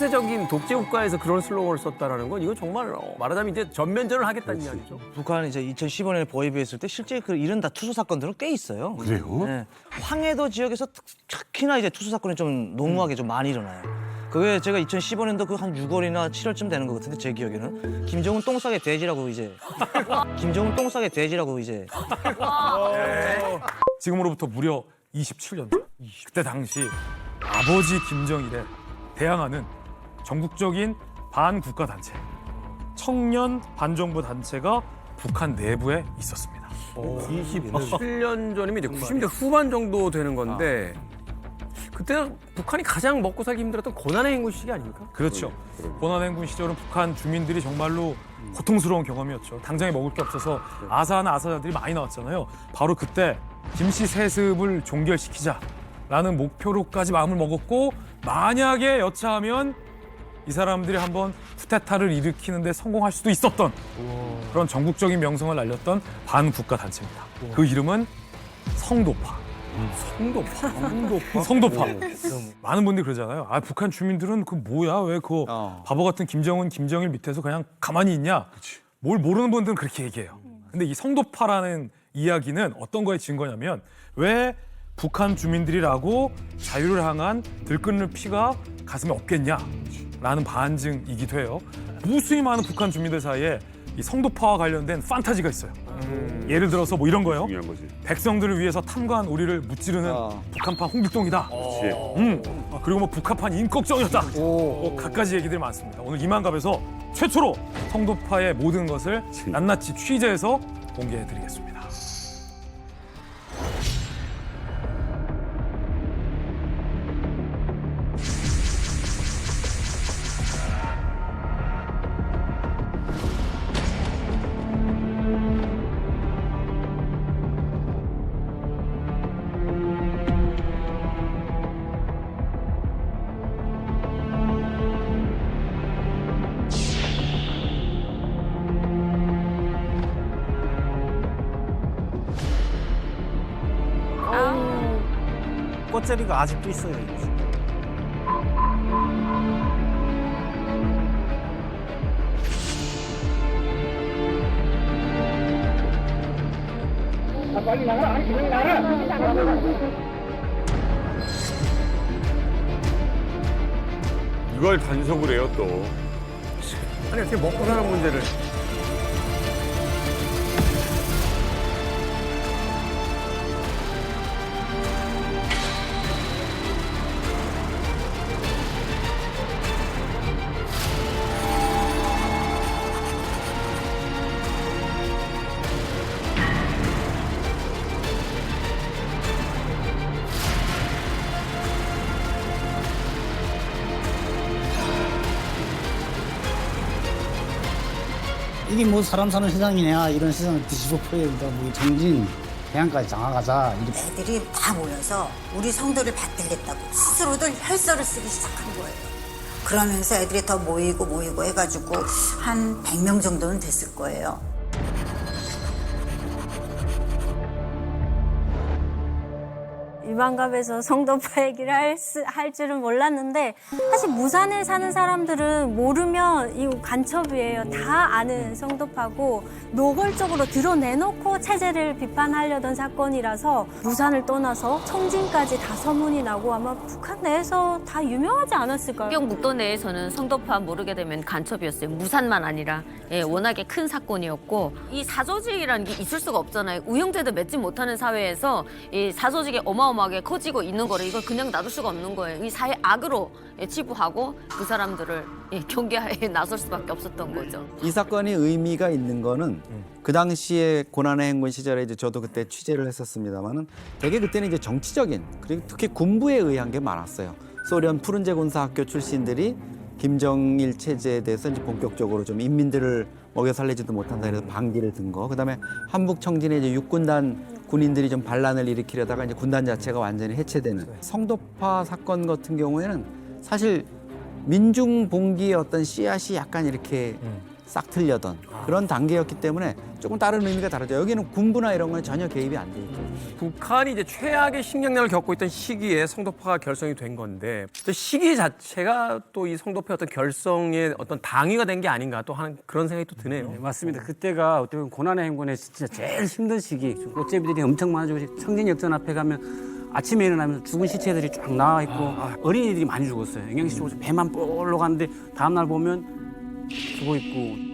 폐쇄적인 독재 국가에서 그런 슬로건을 썼다라는 건 이건 정말 말하자면 이제 전면전을 하겠다는 이야기죠. 북한이 이제 2015년에 보위부했을 때 실제 그 이런 다 투수 사건들은 꽤 있어요. 그래요? 네. 황해도 지역에서 특히나 이제 투수 사건이 좀 농후하게 좀 많이 일어나요. 그게 제가 2015년도 그 한 6월이나 7월쯤 되는 것 같은데 제 기억에는 김정은 똥싸개 돼지라고 이제 김정은 똥싸개 돼지라고 이제 지금으로부터 무려 27년 전 그때 당시 아버지 김정일에 대항하는 전국적인 반국가 단체 청년 반정부 단체가 북한 내부에 있었습니다. 27년 전이면 이제 90대 후반 정도 되는 건데 그때 북한이 가장 먹고 살기 힘들었던 고난의 행군 시기 아닙니까? 그렇죠. 고난행군 시절은 북한 주민들이 정말로 고통스러운 경험이었죠. 당장에 먹을 게 없어서 아사하는 아사자들이 많이 나왔잖아요. 바로 그때 김씨 세습을 종결시키자라는 목표로까지 마음을 먹었고 만약에 여차하면 이 사람들이 한번 쿠데타를 일으키는 데 성공할 수도 있었던 그런 전국적인 명성을 날렸던 반국가 단체입니다. 그 이름은 성도파. 성도파. 많은 분들이 그러잖아요. 아, 북한 주민들은 그 뭐야? 왜 그 바보 같은 김정은, 김정일 밑에서 그냥 가만히 있냐? 뭘 모르는 분들은 그렇게 얘기해요. 근데 이 성도파라는 이야기는 어떤 거에 증거냐면 왜 북한 주민들이라고 자유를 향한 들끓는 피가 가슴에 없겠냐라는 반증이기도 해요. 무수히 많은 북한 주민들 사이에 이 성도파와 관련된 판타지가 있어요. 예를 들어서 뭐 이런 거요. 중요한 거지. 백성들을 위해서 탐관 우리를 무찌르는 북한판 홍길동이다. 그리고 뭐 북한판 임꺽정이었다. 뭐 갖가지 얘기들이 많습니다. 오늘 이만갑에서 최초로 성도파의 모든 것을 낱낱이 취재해서 공개해드리겠습니다. 꽃제비가 아직도 있어요. 이걸 단속을 해요 또. 아니 이렇게 먹고 사는 문제를 이게 뭐 사람 사는 세상이냐 이런 세상을 뒤집어 펴야 된다. 뭐 정진 해안까지 장악하자. 이렇게 애들이 다 모여서 우리 성도를 받들겠다고 스스로들 혈서를 쓰기 시작한 거예요. 그러면서 애들이 더 모이고 해가지고 한 100명 정도는 됐을 거예요. 이만갑에서 성도파 얘기를 할 줄은 몰랐는데 사실 무산에 사는 사람들은 모르면 이거 간첩이에요. 다 아는 성도파고 노골적으로 드러내놓고 체제를 비판하려던 사건이라서 무산을 떠나서 청진까지 다 소문이 나고 아마 북한 내에서 다 유명하지 않았을까요? 국경 내에서는 성도파 모르게 되면 간첩이었어요. 무산만 아니라 워낙에 큰 사건이었고 이 사조직이라는 게 있을 수가 없잖아요. 우형제도 맺지 못하는 사회에서 이 사조직이 어마어마하게 커지고 있는 거를 이걸 그냥 놔둘 수가 없는 거예요. 이 사회 악으로 치부하고 그 사람들을 경계하에 나설 수밖에 없었던 거죠. 이 사건이 의미가 있는 거는 그 당시에 고난의 행군 시절에 이제 저도 그때 취재를 했었습니다만은 되게 그때는 이제 정치적인 그리고 특히 군부에 의한 게 많았어요. 소련 푸른제 군사학교 출신들이 김정일 체제에 대해서 이제 본격적으로 좀 인민들을 먹여 살리지도 못한다 그래서 반기를 든 거. 그다음에 한북 청진에 이제 육군단 군인들이 좀 반란을 일으키려다가 이제 군단 자체가 완전히 해체되는 성도파 사건 같은 경우에는 사실 민중 봉기의 어떤 씨앗이 약간 이렇게 싹 틀려던 그런 단계였기 때문에 조금 다른 의미가 다르죠. 여기는 군부나 이런 건 전혀 개입이 안 돼 있죠. 북한이 이제 최악의 식량난을 겪고 있던 시기에 성도파가 결성이 된 건데 또 시기 자체가 또 이 성도파의 어떤 결성의 어떤 당위가 된 게 아닌가 또 하는 그런 생각이 또 드네요. 네, 맞습니다. 그때가 어떻게 보면 고난의 행군의 진짜 제일 힘든 시기. 꽃제비들이 엄청 많아지고 청진역전 앞에 가면 아침에 일어나면서 죽은 시체들이 쫙 나와 있고 어린이들이 많이 죽었어요. 영양시 쪽에서 배만 볼로 가는데 다음날 보면 죽어 있고.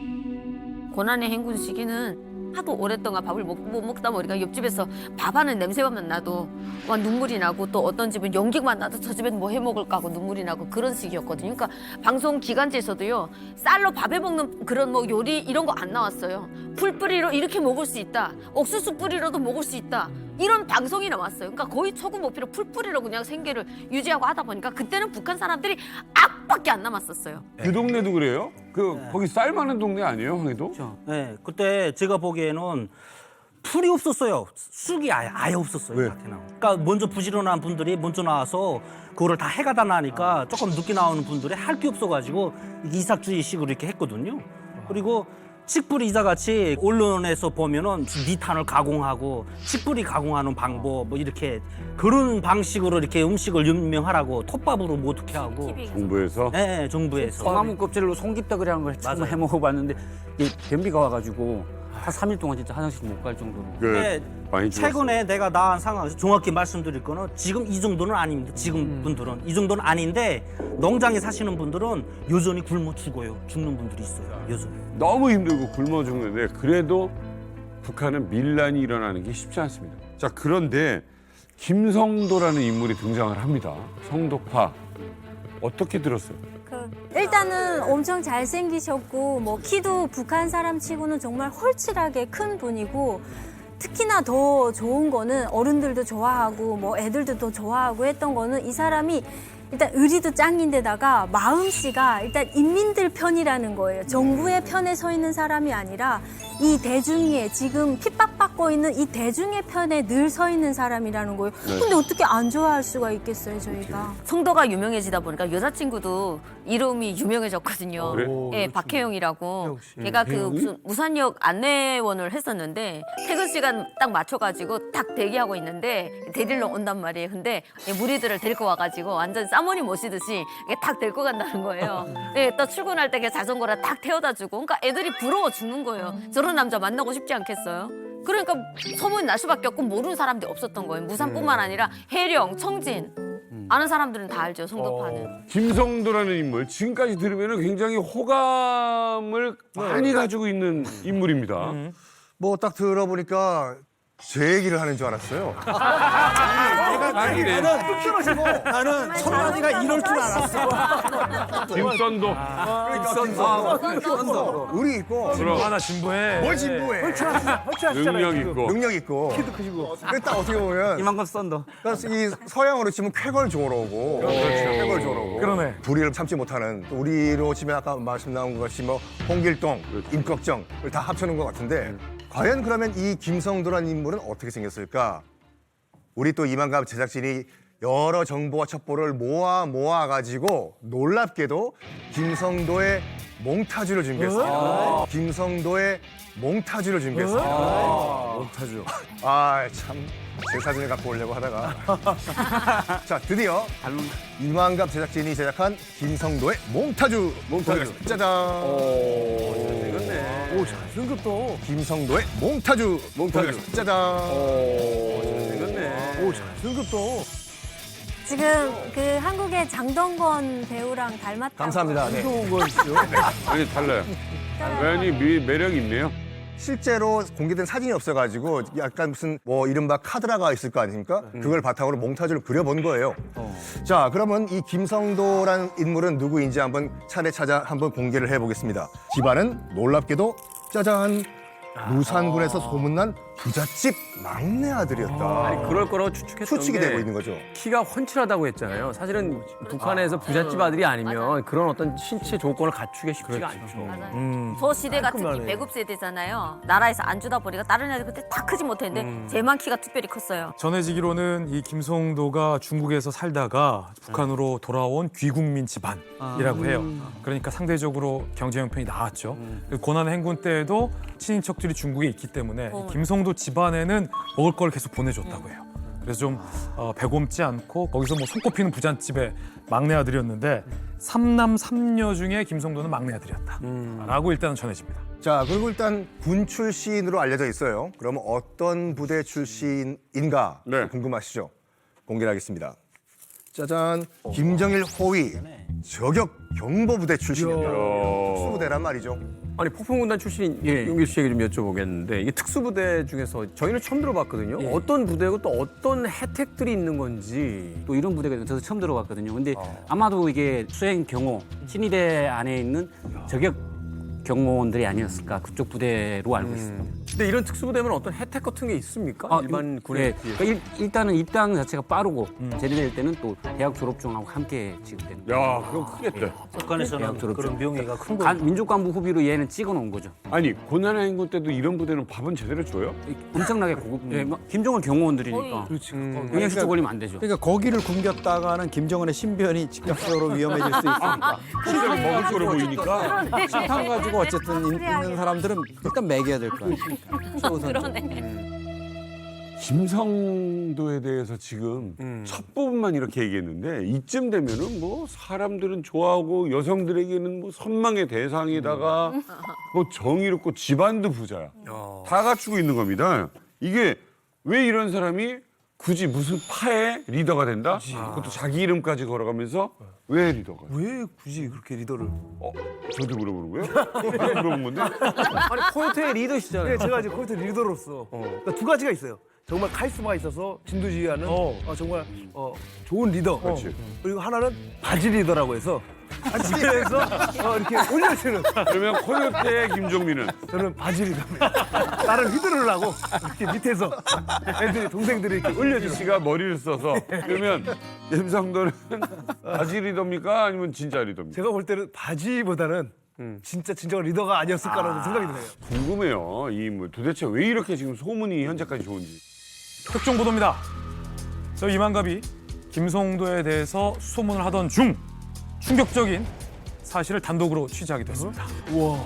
고난의 행군 시기는 하도 오랫동안 밥을 못 먹다 보니까 옆집에서 밥하는 냄새만 나도 와 눈물이 나고 또 어떤 집은 연기만 나도 저 집엔 뭐 해먹을까 하고 눈물이 나고 그런 시기였거든요. 그러니까 방송 기간제에서도요 쌀로 밥해 먹는 그런 뭐 요리 이런 거 안 나왔어요. 풀 뿌리로 이렇게 먹을 수 있다. 옥수수 뿌리로도 먹을 수 있다. 이런 방송이 나왔어요. 그러니까 거의 초급 목표로 풀 뿌리로 그냥 생계를 유지하고 하다 보니까 그때는 북한 사람들이 악밖에 안 남았었어요. 그 동네도 그래요? 거기 쌀 많은 동네 아니에요, 황해도? 네, 그때 제가 보기에는 풀이 없었어요. 쑥이 아예 없었어요. 왜? 밭에 나온. 그러니까 먼저 부지런한 분들이 먼저 나와서 그거를 다 해가 다 나니까 조금 늦게 나오는 분들이 할 게 없어가지고 이삭주의식으로 이렇게 했거든요. 그리고 칡뿌리 이자같이 언론에서 보면은 미탄을 가공하고 칡뿌리 가공하는 방법 뭐 이렇게 그런 방식으로 이렇게 음식을 유명하라고 톱밥으로 뭐 어떻게 하고 정부에서? 네, 정부에서 소나무 껍질로 송깃떡이라는 걸 처음 해 먹어봤는데 이 변비가 와가지고 한 3일 동안 진짜 화장실 못 갈 정도로. 근데 많이 죽었어요. 최근에 내가 나간 상황에서 정확히 말씀드릴 거는 지금 이 정도는 아닙니다. 지금 분들은 이 정도는 아닌데 농장에 사시는 분들은 여전히 굶어 죽어요. 죽는 분들이 있어요. 여전히. 너무 힘들고 굶어 죽는데 그래도 북한은 밀란이 일어나는 게 쉽지 않습니다. 자, 그런데 김성도라는 인물이 등장을 합니다. 성도파. 어떻게 들었어요? 일단은 엄청 잘생기셨고 뭐 키도 북한 사람 치고는 정말 홀칠하게 큰 분이고 특히나 더 좋은 거는 어른들도 좋아하고 뭐 애들도 더 좋아하고 했던 거는 이 사람이 일단 의리도 짱인데다가 마음씨가 일단 인민들 편이라는 거예요. 정부의 편에 서 있는 사람이 아니라 이 대중의 지금 핍박받고 있는 이 대중의 편에 늘 서 있는 사람이라는 거예요. 근데 어떻게 안 좋아할 수가 있겠어요, 저희가. 성도가 유명해지다 보니까 여자친구도 이름이 유명해졌거든요. 그래? 예, 박혜영이라고. 걔가 그 무슨 무산역 안내원을 했었는데 퇴근 시간 딱 맞춰가지고 딱 대기하고 있는데 데리러 온단 말이에요. 근데 무리들을 데리고 와가지고 완전 사모님 모시듯이 딱 데리고 간다는 거예요. 예, 또 출근할 때 자전거를 딱 태워다주고. 그러니까 애들이 부러워 죽는 거예요. 저런 남자 만나고 싶지 않겠어요? 그러니까 소문이 날 수밖에 없고 모르는 사람들이 없었던 거예요. 무산뿐만 아니라 해령, 청진. 아는 사람들은 다 알죠, 성도파는. 김성도라는 인물, 지금까지 들으면 굉장히 호감을 많이 가지고 있는 인물입니다. 뭐 딱 들어보니까 제 얘기를 하는 줄 알았어요. 나는 천만이가 이럴 줄 알았어. 김선도. 의리 있고 하나 진부해. 뭘 진부해. 능력 있고. 능력 있고. 키도 크시고. 딱 어떻게 보면 이만큼 썬더. 그래서 이 서양으로 치면 쾌걸조로고. 쾌걸조로고. 그러네. 불의를 참지 못하는 또 우리로 치면 아까 말씀 나온 것이 뭐 홍길동, 임꺽정을 다 합쳐놓은 것 같은데 과연 그러면 이 김성도라는 인물은 어떻게 생겼을까? 우리 또 이만갑 제작진이 여러 정보와 첩보를 모아가지고 놀랍게도 김성도의 몽타주를 준비했습니다. 김성도의 몽타주를 준비했습니다. 몽타주. 참, 제 사진을 갖고 오려고 하다가. 자, 드디어 이만갑 제작진이 제작한 김성도의 몽타주. 짜잔. 오, 잘생겼다. 김성도의 몽타주. 짜잔. 잘생겼네. 오, 잘생겼다. 지금 그 한국의 장동건 배우랑 닮았다고. 감사합니다. 네. 아니, 달라요. 외연이 매력이 있네요. 실제로 공개된 사진이 없어가지고 약간 무슨 뭐 이른바 카드라가 있을 거 아닙니까? 그걸 바탕으로 몽타주를 그려본 거예요. 자, 그러면 이 김성도라는 인물은 누구인지 한번 차례차례 한번 공개를 해보겠습니다. 집안은 놀랍게도 짜잔 무산군에서 소문난 부잣집 막내 아들이었다. 아니 그럴 거라고 추측했던 추측이 게 되고 있는 거죠. 키가 훤칠하다고 했잖아요. 사실은 북한에서 부잣집 아들이 아니면 그런 어떤 신체 조건을 갖추기가 쉽지가 않죠. 저 시대가 특히 배급 세대잖아요. 나라에서 안 주다 보니까 다른 애들 그때 다 크지 못했는데 쟤만 키가 특별히 컸어요. 전해지기로는 이 김성도가 중국에서 살다가 북한으로 돌아온 귀국민 집안이라고 해요. 그러니까 상대적으로 경제 형편이 나았죠. 고난 행군 때에도 친인척들이 중국에 있기 때문에 이 김성도 집안에는 먹을 걸 계속 보내줬다고 해요. 그래서 좀 배곰지 않고 거기서 뭐 손꼽히는 부잣집의 막내 아들이었는데 삼남 삼녀 중에 김성도는 막내 아들이었다라고 일단은 전해집니다. 자, 그리고 일단 군 출신으로 알려져 있어요. 그러면 어떤 부대 출신인가 궁금하시죠? 공개하겠습니다. 짜잔, 김정일 호위 저격 경보부대 출신입니다. 특수부대란 말이죠. 아니 폭풍군단 출신 용길 씨에게 좀 여쭤보겠는데 이게 특수부대 중에서 저희는 처음 들어봤거든요. 어떤 부대고 또 어떤 혜택들이 있는 건지. 또 이런 부대가 저도 처음 들어봤거든요. 근데 아마도 이게 수행 경호, 친위대 안에 있는 저격 경호원들이 아니었을까 그쪽 부대로 알고 있습니다. 근데 이런 특수부대면 어떤 혜택 같은 게 있습니까? 일반 군에 비해서? 그러니까 일단은 입당 자체가 빠르고 제대될 때는 또 대학 졸업증하고 함께 지급되는 거예요. 야, 그럼 크겠다. 북한에서는 그런 명예가 큰 거예요. 민족간부 후비로 얘는 찍어놓은 거죠. 아니 고난의 행군 때도 이런 부대는 밥은 제대로 줘요? 엄청나게 고급. 김정은 경호원들이니까. 그렇지. 영양실조 걸리면 안 되죠. 그러니까 거기를 굶겼다가는 김정은의 신변이 직접적으로 위험해질 수 있으니까. 시절이 먹을 거로 보이니까. 식탐 가지고 어쨌든 있는 사람들은 일단 먹여야 될 거야. 김성도에 대해서 지금 첫 부분만 이렇게 얘기했는데 이쯤 되면은 뭐 사람들은 좋아하고 여성들에게는 뭐 선망의 대상이다가 뭐 정의롭고 집안도 부자야. 다 갖추고 있는 겁니다. 이게 왜 이런 사람이 굳이 무슨 파의 리더가 된다? 그것도 자기 이름까지 걸어가면서 왜 리더가? 왜 굳이 그렇게 리더를? 저한테 물어보는 거예요? 물어본 건데? 아니 콘트의 리더시잖아요. 네, 제가 이제 콘트 리더로서 그러니까 두 가지가 있어요. 정말 카리스마가 있어서 진두지휘하는 정말 좋은 리더. 그렇지. 그리고 하나는 바지 리더라고 해서 바지에서 이렇게 올려주는. 그러면 코요태 김종민은? 저는 바지 리더입니다. 나를 휘두르려고 이렇게 밑에서 애들이 동생들이 이렇게 올려주는. 씨가 머리를 써서 그러면 김성도는 바지 리더입니까? 아니면 진짜 리더입니까? 제가 볼 때는 바지보다는 진짜 진정한 리더가 아니었을까라는 생각이 드네요. 궁금해요. 이 뭐 도대체 왜 이렇게 지금 소문이 현재까지 좋은지. 특종 보도입니다. 저 이만갑이 김성도에 대해서 소문을 하던 중 충격적인 사실을 단독으로 취재하게 됐습니다. 우와.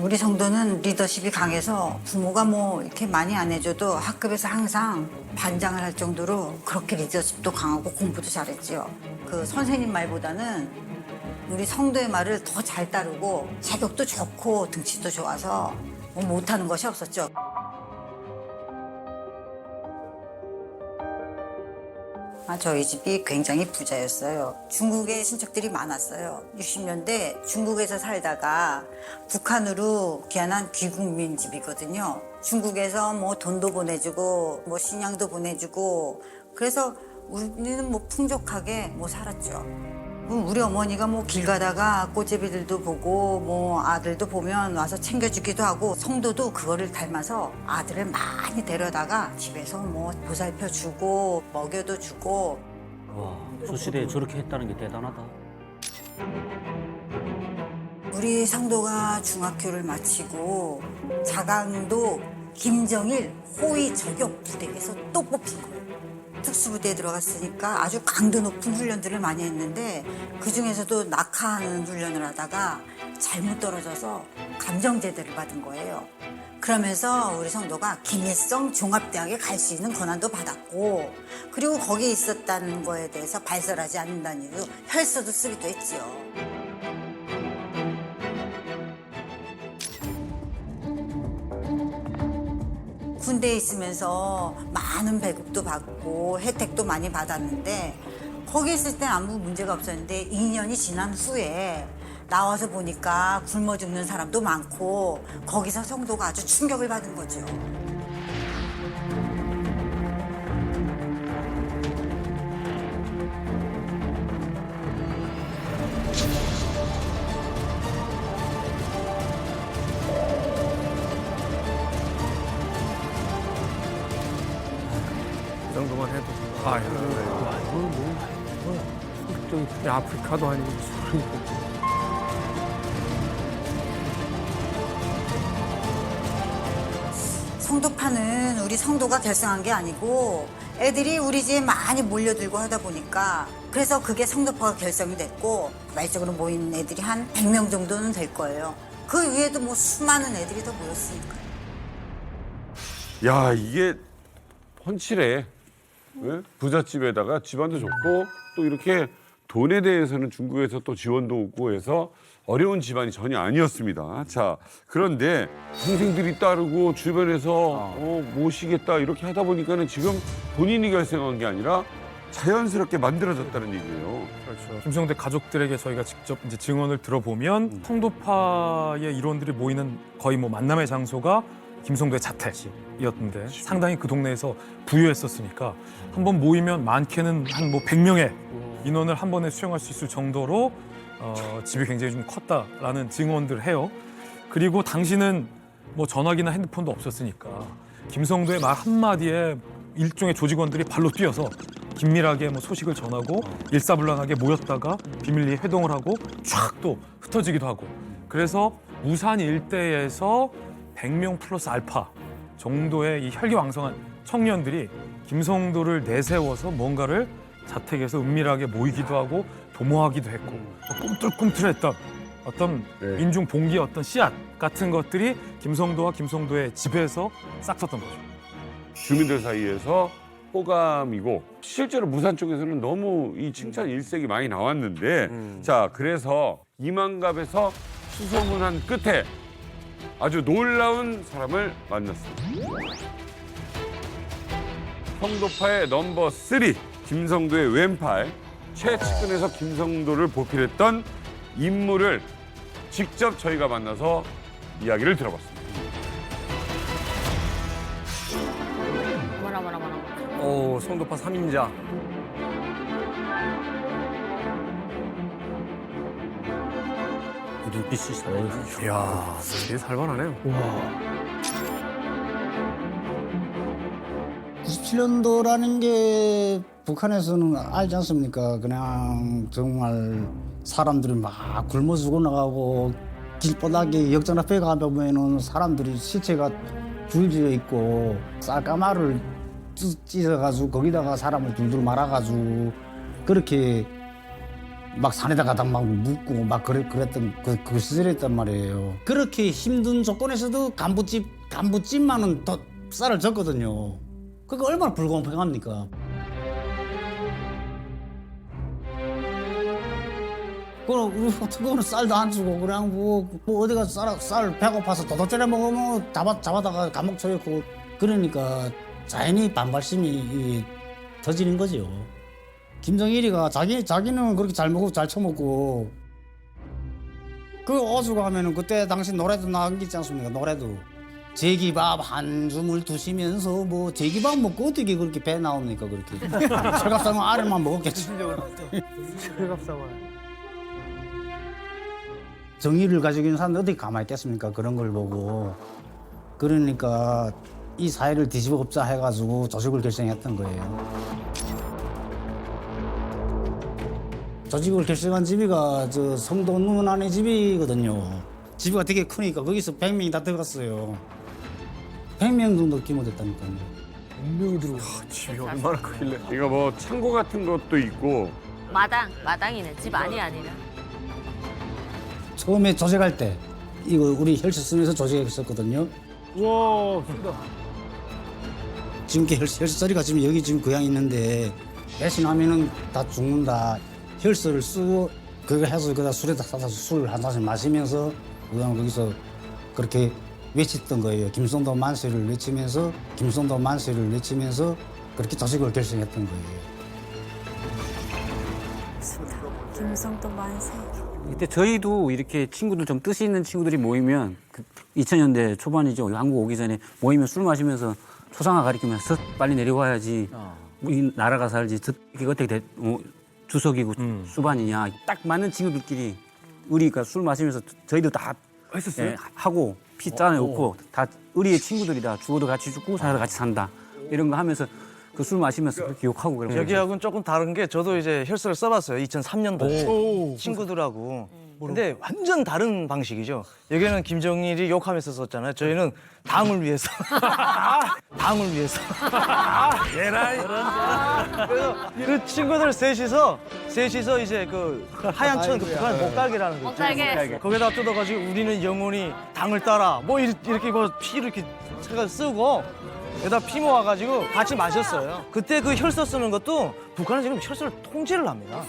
우리 성도는 리더십이 강해서 부모가 뭐 이렇게 많이 안 해줘도 학급에서 항상 반장을 할 정도로 그렇게 리더십도 강하고 공부도 잘했죠. 그 선생님 말보다는 우리 성도의 말을 더 잘 따르고 체격도 좋고 등치도 좋아서 뭐 못하는 것이 없었죠. 저희 집이 굉장히 부자였어요. 중국에 친척들이 많았어요. 60년대 중국에서 살다가 북한으로 귀환한 귀국민 집이거든요. 중국에서 뭐 돈도 보내주고 뭐 식량도 보내주고 그래서 우리는 뭐 풍족하게 뭐 살았죠. 우리 어머니가 뭐 길 가다가 꽃제비들도 보고 뭐 아들도 보면 와서 챙겨주기도 하고 성도도 그거를 닮아서 아들을 많이 데려다가 집에서 뭐 보살펴 주고 먹여도 주고. 와, 저 시대에 저렇게 했다는 게 대단하다. 우리 성도가 중학교를 마치고 자강도 김정일 호위 저격 부대에서 또 뽑힌 거예요. 특수부대에 들어갔으니까 아주 강도 높은 훈련들을 많이 했는데 그중에서도 낙하하는 훈련을 하다가 잘못 떨어져서 감정제대를 받은 거예요. 그러면서 우리 성도가 김일성 종합대학에 갈 수 있는 권한도 받았고 그리고 거기에 있었다는 거에 대해서 발설하지 않는다는 이유로 혈서도 쓰기도 했지요. 군대에 있으면서 많은 배급도 받고 혜택도 많이 받았는데 거기 있을 땐 아무 문제가 없었는데 2년이 지난 후에 나와서 보니까 굶어 죽는 사람도 많고 거기서 성도가 아주 충격을 받은 거죠. 정도만 해도 소극적인 아프리카도 아니고 성도파는 우리 성도가 결성한 게 아니고 애들이 우리 집에 많이 몰려들고 하다 보니까 그래서 그게 성도파가 결성이 됐고 말적으로 모인 애들이 한 100명 정도는 될 거예요. 그 위에도 뭐 수많은 애들이 더 모였으니까요. 야, 이게 펀치래. 예? 부잣집에다가 집안도 좋고 또 이렇게 돈에 대해서는 중국에서 또 지원도 오고 해서 어려운 집안이 전혀 아니었습니다. 자, 그런데 동생들이 따르고 주변에서 모시겠다 이렇게 하다 보니까는 지금 본인이 결성한 게 아니라 자연스럽게 만들어졌다는 얘기예요. 그렇죠. 김성대 가족들에게 저희가 직접 이제 증언을 들어보면 성도파의 일원들이 모이는 거의 뭐 만남의 장소가 김성도의 자택이었는데 상당히 그 동네에서 부유했었으니까 한 번 모이면 많게는 한 뭐 100명의 인원을 한 번에 수용할 수 있을 정도로 집이 굉장히 좀 컸다라는 증언들을 해요. 그리고 당시는 뭐 전화기나 핸드폰도 없었으니까 김성도의 말 한마디에 일종의 조직원들이 발로 뛰어서 긴밀하게 뭐 소식을 전하고 일사불란하게 모였다가 비밀리에 회동을 하고 쫙 또 흩어지기도 하고 그래서 무산 일대에서 100명 플러스 알파 정도의 이 혈기왕성한 청년들이 김성도를 내세워서 뭔가를 자택에서 은밀하게 모이기도 하고 도모하기도 했고 꿈틀꿈틀했던 어떤 민중 봉기의 어떤 씨앗 같은 것들이 김성도와 김성도의 집에서 싹 텄던 거죠. 주민들 사이에서 호감이고 실제로 무산 쪽에서는 너무 이 칭찬 일색이 많이 나왔는데 자, 그래서 이만갑에서 수소문한 끝에 아주 놀라운 사람을 만났습니다. 성도파의 넘버 3 김성도의 왼팔 최측근에서 김성도를 보필했던 인물을 직접 저희가 만나서 이야기를 들어봤습니다. 오, 성도파 3인자. 눈빛이 살아요. 이야, 되게 살벌하네요. 97년도라는 게 북한에서는 알지 않습니까? 그냥 정말 사람들이 막 굶어 죽어나가고 길바닥에 역전 앞에 가보면은 사람들이 시체가 줄지어 있고 쌀가마를 찢어가지고 거기다가 사람을 둘둘 말아가지고 그렇게 막 산에다가 막 묻고 막 그랬던 그 시절이었단 말이에요. 그렇게 힘든 조건에서도 간부집만은 더 쌀을 줬거든요. 그게 얼마나 불공평합니까? 그거는 쌀도 안 주고 그냥 뭐 어디가 쌀 배고파서 도둑질해 먹으면 잡아다가 감옥 처했고 그러니까 자연히 반발심이 터지는 거죠. 김정일이가 자기는 그렇게 잘 먹고 잘 처먹고 그 어주가 하면은 그때 당시 노래도 나온 게 있지 않습니까? 노래도 제기밥 한 줌을 두시면서 뭐 제기밥 먹고 어떻게 그렇게 배 나옵니까 그렇게 철갑상은 알을만 먹었겠지. 철갑상은 정의를 가지고 있는 사람들 어떻게 가만히 있겠습니까? 그런 걸 보고 그러니까 이 사회를 뒤집어 엎자 해가지고 조직을 결성했던 거예요. 조직을 결성한 집이가 저 성도 누나네 집이거든요. 집이가 되게 크니까 거기서 100명이 다 들어갔어요. 100명 정도 규모 됐다니까요. 100명이 들어가. 집이 얼마나 크길래. 이거 뭐 창고 같은 것도 있고 마당이네. 집 안이 아니라. 처음에 조직할 때 이거 우리 혈세섬에서 조직했었거든요. 우와, 크다. 지금 혈세소리가 지금 여기 지금 그냥 있는데 배신하면은 다 죽는다. 혈서를 쓰고 그거 해서 그다 술에다 싸서 술 한 잔씩 마시면서 그다음 거기서 그렇게 외쳤던 거예요. 김성도 만세를 외치면서 그렇게 조직을 결성했던 거예요. 김성도 만세. 그때 저희도 이렇게 친구들 좀 뜻이 있는 친구들이 모이면 2000년대 초반이죠. 한국 오기 전에 모이면 술 마시면서 초상화 가리키면서 빨리 내려와야지. 이 나라가 살지. 이게 어떻게 주석이고 수반이냐. 딱 맞는 친구들끼리 우리가 술 마시면서 저희도 다 했었어요? 하고 피 짜내놓고 다 우리의 친구들이다. 죽어도 같이 죽고 살아도 같이 산다. 이런 거 하면서 그 술 마시면서 그렇게 욕하고 그러는 거죠. 여기하고는 조금 다른 게 저도 이제 혈서를 써봤어요. 2003년도에 친구들하고. 근데 완전 다른 방식이죠. 여기는 김정일이 욕하면서 썼잖아요. 저희는 당을 위해서. 당을 위해서. 그래서 그 친구들 셋이서 이제 그 하얀 천 그 북한 목갈개라는 거 있죠. 목갈개. 거기다 뜯어가지고 우리는 영원히 당을 따라 뭐 이렇게 뭐 피를 이렇게 쓰고 여기다 피 모아가지고 같이 마셨어요. 그때 그 혈서 쓰는 것도 북한은 지금 혈서를 통제를 합니다.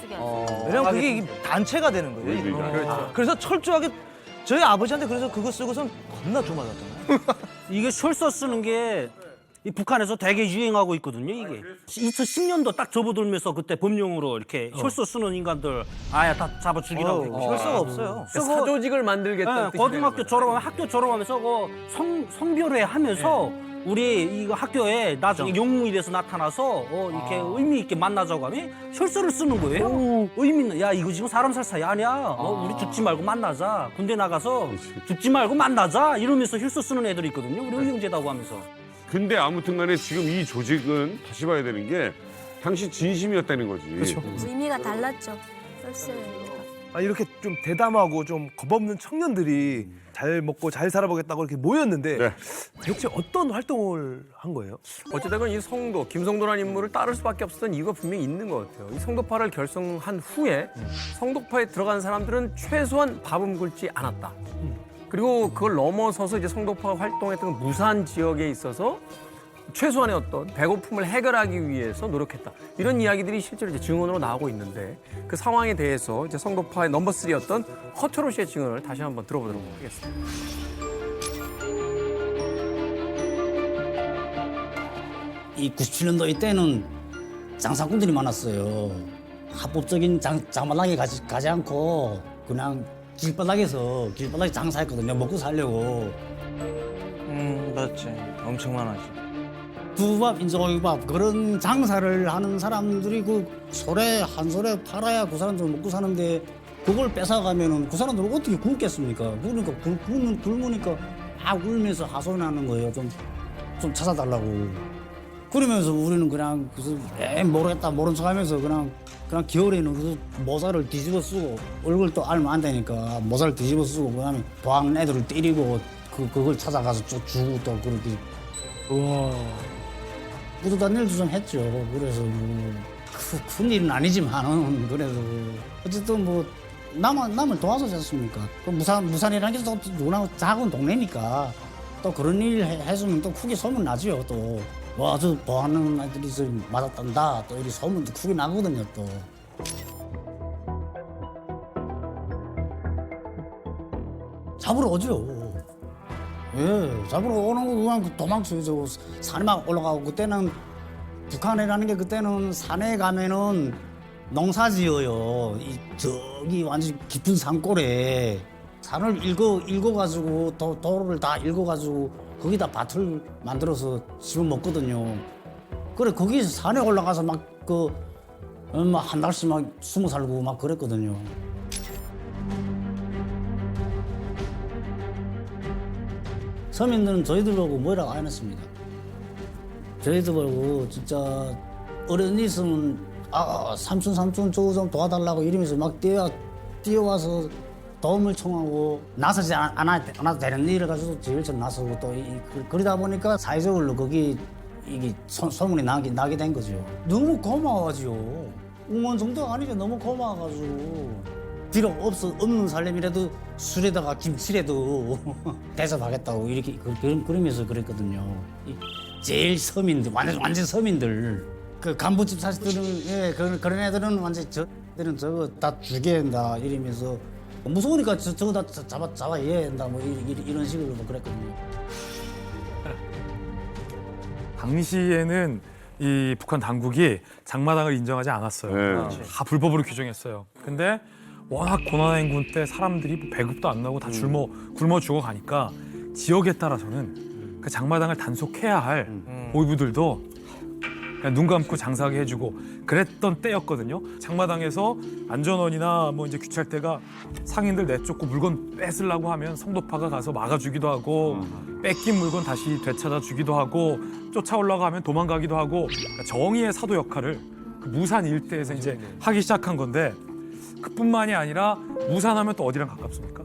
왜냐면 그게 단체가 되는 거예요. 그렇죠. 그래서 철저하게 저희 아버지한테 그래서 그거 쓰고선 겁나 조맞았잖아요. 이게 혈서 쓰는 게 이 북한에서 되게 유행하고 있거든요. 이게 2010년도 딱 접어들면서 그때 법령으로 이렇게 혈서 쓰는 인간들 아야 다 잡아 죽이라고 했고 혈서가 없어요. 사조직을 만들겠다는 뜻이 고등학교 졸업하면 학교 졸업하면서 그 성별회 하면서 우리 이거 학교에 나중에 영웅이 돼서 나타나서 이렇게 의미 있게 만나자고 하면 혈서를 쓰는 거예요. 의미 있는 야 이거 지금 사람 살 사이 아니야. 우리 죽지 말고 만나자. 군대 나가서 죽지 말고 만나자 이러면서 혈서 쓰는 애들이 있거든요. 우리 의형제다고 하면서. 근데 아무튼 간에 지금 이 조직은 다시 봐야 되는 게 당시 진심이었다는 거지. 그렇죠. 의미가 달랐죠. 혈서의 의미가. 아, 이렇게 좀 대담하고 좀 겁없는 청년들이 잘 먹고 잘 살아보겠다고 이렇게 모였는데 네. 대체 어떤 활동을 한 거예요? 어찌됐건 이 성도, 김성도라는 인물을 따를 수밖에 없었던 이유가 분명히 있는 것 같아요. 이 성도파를 결성한 후에 성도파에 들어간 사람들은 최소한 밥은 굶지 않았다. 그리고 그걸 넘어서서 이제 성도파가 활동했던 무산 지역에 있어서 최소한의 어떤 배고픔을 해결하기 위해서 노력했다. 이런 이야기들이 실제로 이제 증언으로 나오고 있는데 그 상황에 대해서 이제 성도파의 넘버 3였던 허철호 씨의 증언을 다시 한번 들어보도록 하겠습니다. 이 97년도 이때는 장사꾼들이 많았어요. 합법적인 장마당에 가지 않고 그냥 길바닥에 장사했거든요. 먹고 살려고. 맞지. 엄청 많아지. 두밥, 인조밥 그런 장사를 하는 사람들이 그 소래 한 소래 팔아야 그 사람들 먹고 사는데 그걸 뺏어가면은 그 사람들 어떻게 굶겠습니까? 그러니까 굶으니까 막 울면서 하소연하는 거예요. 좀 찾아달라고. 그러면서 우리는 그냥 모르겠다 모른 척하면서 그냥 겨울에는 그 모자를 뒤집어 쓰고 얼굴도 알면 안 되니까 모자를 뒤집어 쓰고 그다음에 도학 애들을 때리고 그걸 찾아가서 주고 또 그렇게. 와. 뿌듯한 일도 좀 했죠. 그래서 뭐 큰 일은 아니지만은 그래도 어쨌든 뭐 남을 도와서 졌습니까? 그 무산이라는 게 또 누구나 작은 동네니까 또 그런 일 했으면 또 크게 소문 나죠. 또 와 저 보하는 아이들이 맞았단다. 또 이리 소문도 크게 나거든요. 또. 잡으러 오죠. 예, 잡으러 오는 거 그냥 도망쳐요. 저 산에 막 올라가고 그때는 북한이라는 게 그때는 산에 가면은 농사 지어요. 저기 완전 깊은 산골에 산을 읽어가지고 도로를 다 읽어가지고 거기다 밭을 만들어서 집어 먹거든요. 그래 거기 산에 올라가서 막 한 달씩 막 숨어 살고 막 그랬거든요. 서민들은 저희들 보고 뭐라고 안 했습니다. 저희들 보고 진짜 어른이 있으면 삼촌 저거 좀 도와달라고 이러면서 막 뛰어와서 도움을 청하고 나서지 않아도 되는 일을 가지고 제일 좀 나서고 또 그러다 보니까 사회적으로 거기 이게 소문이 나게 된 거죠. 너무 고마워하죠. 응원 정도가 아니죠. 너무 고마워가지고 비록 없는 살림이라도 술에다가 김치라도 대접하겠다고 이렇게 그러면서 그랬거든요. 제일 서민들 완전 서민들 그 간부집 사실들은 그런 애들은 완전 저들은 저거 다 죽여야 한다 이러면서 무서우니까 저거 다 잡아야 한다 뭐 이런 식으로 그랬거든요. 당시에는 이 북한 당국이 장마당을 인정하지 않았어요. 네. 다 불법으로 규정했어요. 근데 워낙 고난행군 때 사람들이 배급도 안 나고 다 굶어 죽어가니까 지역에 따라서는 그 장마당을 단속해야 할 보위부들도 그냥 눈 감고 장사하게 해주고 그랬던 때였거든요. 장마당에서 안전원이나 뭐 이제 귀찰 때가 상인들 내쫓고 물건 뺏으려고 하면 성도파가 가서 막아주기도 하고 뺏긴 물건 다시 되찾아 주기도 하고 쫓아오려고 하면 도망가기도 하고 그러니까 정의의 사도 역할을 그 무산 일대에서 이제 하기 시작한 건데 그뿐만이 아니라 무산하면 또 어디랑 가깝습니까?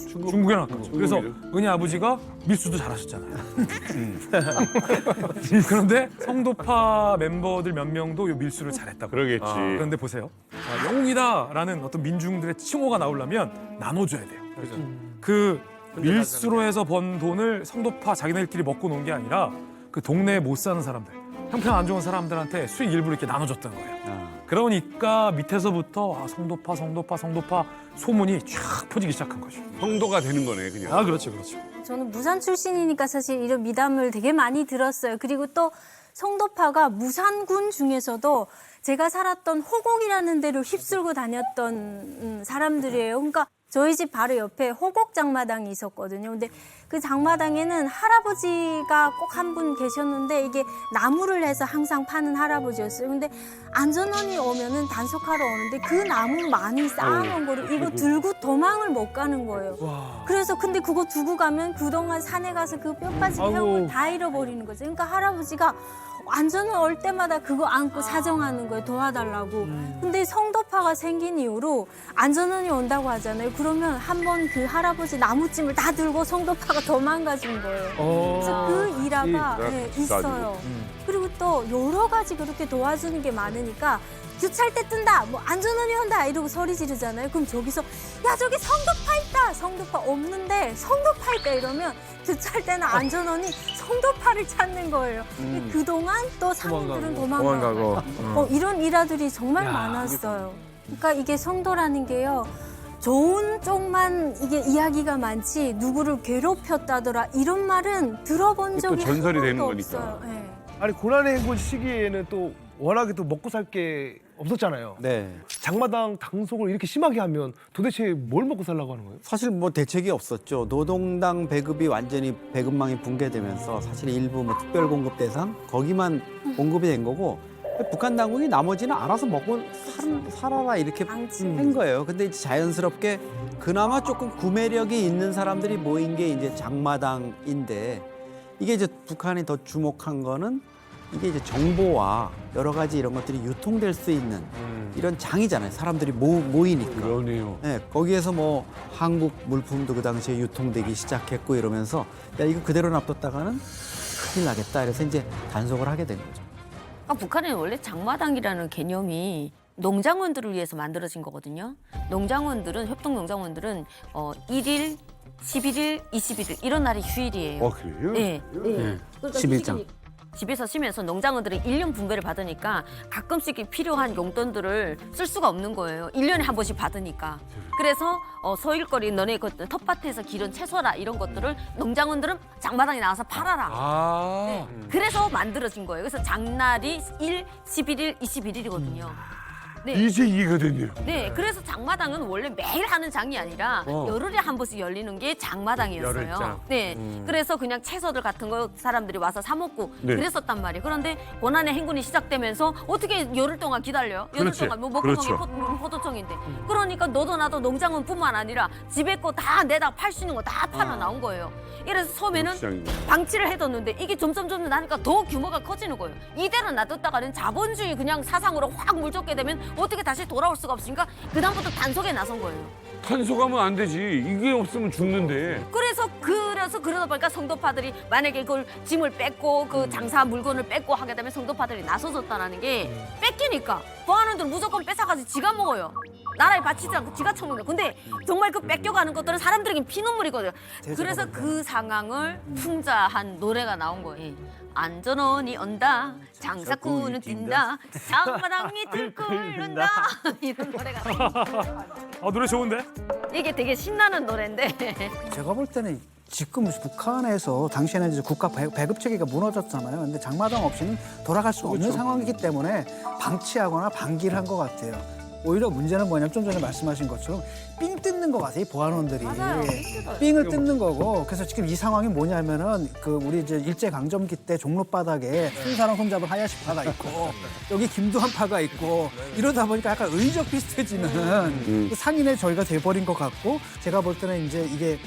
중국이랑 가깝죠. 그래서 은희 아버지가 밀수도 잘하셨잖아요. 그런데 성도파 멤버들 몇 명도 이 밀수를 잘했다고. 그러겠지. 그런데 보세요. 영웅이다라는 어떤 민중들의 칭호가 나오려면 나눠줘야 돼요. 그 밀수로 해서 번 돈을 성도파 자기네들끼리 먹고 논 게 아니라 그 동네에 못 사는 사람들, 형편 안 좋은 사람들한테 수익 일부를 이렇게 나눠줬던 거예요. 그러니까 밑에서부터 성도파 소문이 쫙 퍼지기 시작한 거죠. 성도가 되는 거네, 그냥. 아, 그렇죠. 저는 무산 출신이니까 사실 이런 미담을 되게 많이 들었어요. 그리고 또 성도파가 무산군 중에서도 제가 살았던 호곡이라는 데를 휩쓸고 다녔던 사람들이에요. 그러니까 저희 집 바로 옆에 호곡 장마당이 있었거든요. 근데 그 장마당에는 할아버지가 꼭 한 분 계셨는데 이게 나무를 해서 항상 파는 할아버지였어요. 근데 안전원이 오면은 단속하러 오는데 그 나무 많이 쌓아놓은 거를 이거 들고 도망을 못 가는 거예요. 그래서 근데 그거 두고 가면 그동안 산에 가서 그 뼈 빠진 해옥을 다 잃어버리는 거죠. 그러니까 할아버지가 안전원 올 때마다 그거 안고 사정하는 거예요. 도와달라고. 근데 성도파가 생긴 이후로 안전원이 온다고 하잖아요. 그러면 한 번 그 할아버지 나무찜을 다 들고 성도파가 도망가준 거예요. 그래서 그 일화가 있어요. 그리고 또 여러 가지 그렇게 도와주는 게 많으니까 규찰대 뜬다, 뭐 안전원이 온다 이러고 소리 지르잖아요. 그럼 저기서 야 저기 성도파 있다, 성도파 없는데 성도파 있다 이러면 규찰대나 안전원이 성도파를 찾는 거예요. 그동안 또 상인들은 도망가고. 이런 일화들이 정말 많았어요. 그러니까 이게 성도라는 게요. 좋은 쪽만 이게 이야기가 많지 누구를 괴롭혔다더라 이런 말은 들어본 적이 한 전설이 되는 번도 거니까. 없어요. 네. 아니 고난의 행군 시기에는 또 워낙에 또 먹고 살 게 없었잖아요. 네. 장마당 당속을 이렇게 심하게 하면 도대체 뭘 먹고 살라고 하는 거예요? 사실 뭐 대책이 없었죠. 노동당 배급이 완전히 배급망이 붕괴되면서 사실 일부 뭐 특별 공급 대상 거기만 공급이 된 거고 북한 당국이 나머지는 알아서 먹고 살아라 이렇게 한 거예요. 근데 이제 자연스럽게 그나마 조금 구매력이 있는 사람들이 모인 게 이제 장마당인데 이게 이제 북한이 더 주목한 거는 이게 이제 정보와 여러 가지 이런 것들이 유통될 수 있는 이런 장이잖아요. 사람들이 모이니까. 그러네요. 네, 거기에서 뭐 한국 물품도 그 당시에 유통되기 시작했고 이러면서 야 이거 그대로 놔뒀다가는 큰일 나겠다. 그래서 이제 단속을 하게 된 거죠. 북한에는 원래 장마당이라는 개념이 농장원들을 위해서 만들어진 거거든요. 농장원들은 협동 농장원들은 1일, 11일, 21일 이런 날이 휴일이에요. 그래요? 네. 네. 그러니까 11장. 집에서 쉬면서 농장원들은 1년 분배를 받으니까 가끔씩 필요한 용돈들을 쓸 수가 없는 거예요. 1년에 한 번씩 받으니까. 그래서 소일거리 너네 그 텃밭에서 기른 채소라 이런 것들을 농장원들은 장마당에 나와서 팔아라. 네. 그래서 만들어진 거예요. 그래서 장날이 1, 11일, 21일이거든요. 네. 이제 이해가 됐네요. 네, 그래서 장마당은 원래 매일 하는 장이 아니라 열흘에 한 번씩 열리는 게 장마당이었어요. 열흘장. 네, 그래서 그냥 채소들 같은 거 사람들이 와서 사 먹고 네. 그랬었단 말이에요. 그런데 고난의 행군이 시작되면서 어떻게 열흘 동안 기다려요? 열흘 그렇지. 동안 뭐 먹구멍이 그렇죠. 포도청인데. 그러니까 너도 나도 농장원뿐만 아니라 집에 거 다 내다 팔 수 있는 거 다 팔아 나온 거예요. 이래서 처음에는 시장이네. 방치를 해뒀는데 이게 점점 나니까 더 규모가 커지는 거예요. 이대로 놔뒀다가는 자본주의 그냥 사상으로 확 물쫓게 되면 어떻게 다시 돌아올 수가 없으니까 그다음부터 단속에 나선 거예요. 탄속하면 안 되지. 이게 없으면 죽는데. 그래서 그러다 보니까 성도파들이 만약에 그걸 짐을 뺏고 그 장사 물건을 뺏고 하게 되면 성도파들이 나서졌다는 게 뺏기니까 보안원들은 무조건 뺏어가지고 지가 먹어요. 나라에 바치지 않고 지가 처먹는. 근데 정말 그 뺏겨가는 것들은 사람들에게 피눈물이거든요. 그래서 그 상황을 풍자한 노래가 나온 거예요. 안전원이 온다, 장사꾼은 뛴다, 장마당이 들끓는다 이런 노래가 나와요. 노래 좋은데? 이게 되게 신나는 노래인데 제가 볼 때는 지금 북한에서 당시에는 이제 국가 배급 체계가 무너졌잖아요. 근데 장마당 없이는 돌아갈 수 없는 상황이기 때문에 방치하거나 방기를 한 것 같아요. 오히려 문제는 뭐냐면 좀 전에 말씀하신 것처럼 삥 뜯는 것 같아요, 이 보안원들이. 맞아요, 삥 뜯어요. 삥을 뜯는 거고. 그래서 지금 이 상황이 뭐냐면은 그 우리 이제 일제강점기 때 종로바닥에 순사랑 손잡은 하야시파가 있고 여기 김두한파가 있고 이러다 보니까 약간 의적 비슷해지는 그 상인의 저희가 돼버린 것 같고 제가 볼 때는 이제 이게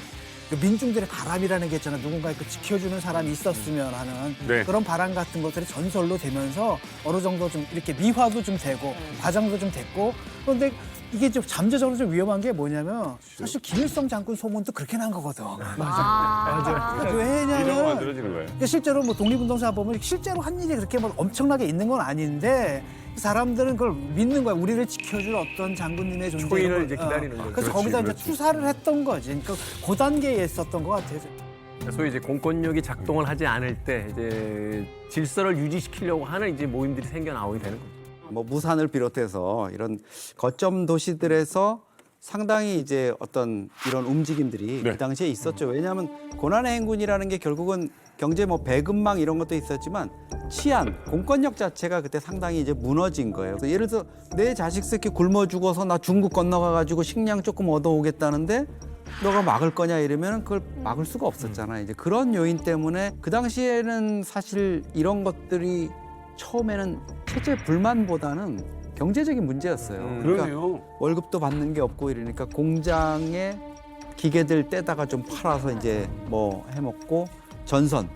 그 민중들의 바람이라는 게 있잖아요. 누군가 그 지켜주는 사람이 있었으면 하는 네. 그런 바람 같은 것들이 전설로 되면서 어느 정도 좀 이렇게 미화도 좀 되고 과장도 좀 됐고 그런데 이게 좀 잠재적으로 좀 위험한 게 뭐냐면 사실 김일성 장군 소문도 그렇게 난 거거든. 맞아. 이런 거 왜냐면 만들어지는 거예요. 실제로 뭐 독립운동사 보면 실제로 한 일이 그렇게 뭐 엄청나게 있는 건 아닌데 사람들은 그걸 믿는 거야. 우리를 지켜줄 어떤 장군님의 존재. 초인을 이제 기다리는 거죠. 그래서 그렇지, 거기다 그렇지. 이제 투사를 했던 거지. 그러니까 그 단계에 있었던 것 같아요. 소위 이제 공권력이 작동을 하지 않을 때 이제 질서를 유지시키려고 하는 이제 모임들이 생겨 나오게 되는 거죠. 뭐 무산을 비롯해서 이런 거점 도시들에서 상당히 이제 어떤 이런 움직임들이 네. 그 당시에 있었죠. 왜냐하면 고난의 행군이라는 게 결국은 경제 뭐 배급망 이런 것도 있었지만 치안, 공권력 자체가 그때 상당히 이제 무너진 거예요. 그래서 예를 들어 내 자식 새끼 굶어 죽어서 나 중국 건너가 가지고 식량 조금 얻어오겠다는데 너가 막을 거냐 이러면 그걸 막을 수가 없었잖아요. 이제 그런 요인 때문에 그 당시에는 사실 이런 것들이 처음에는 체제 불만보다는 경제적인 문제였어요. 그러네요. 월급도 받는 게 없고 이러니까 공장에 기계들 떼다가 좀 팔아서 이제 뭐 해먹고 전선,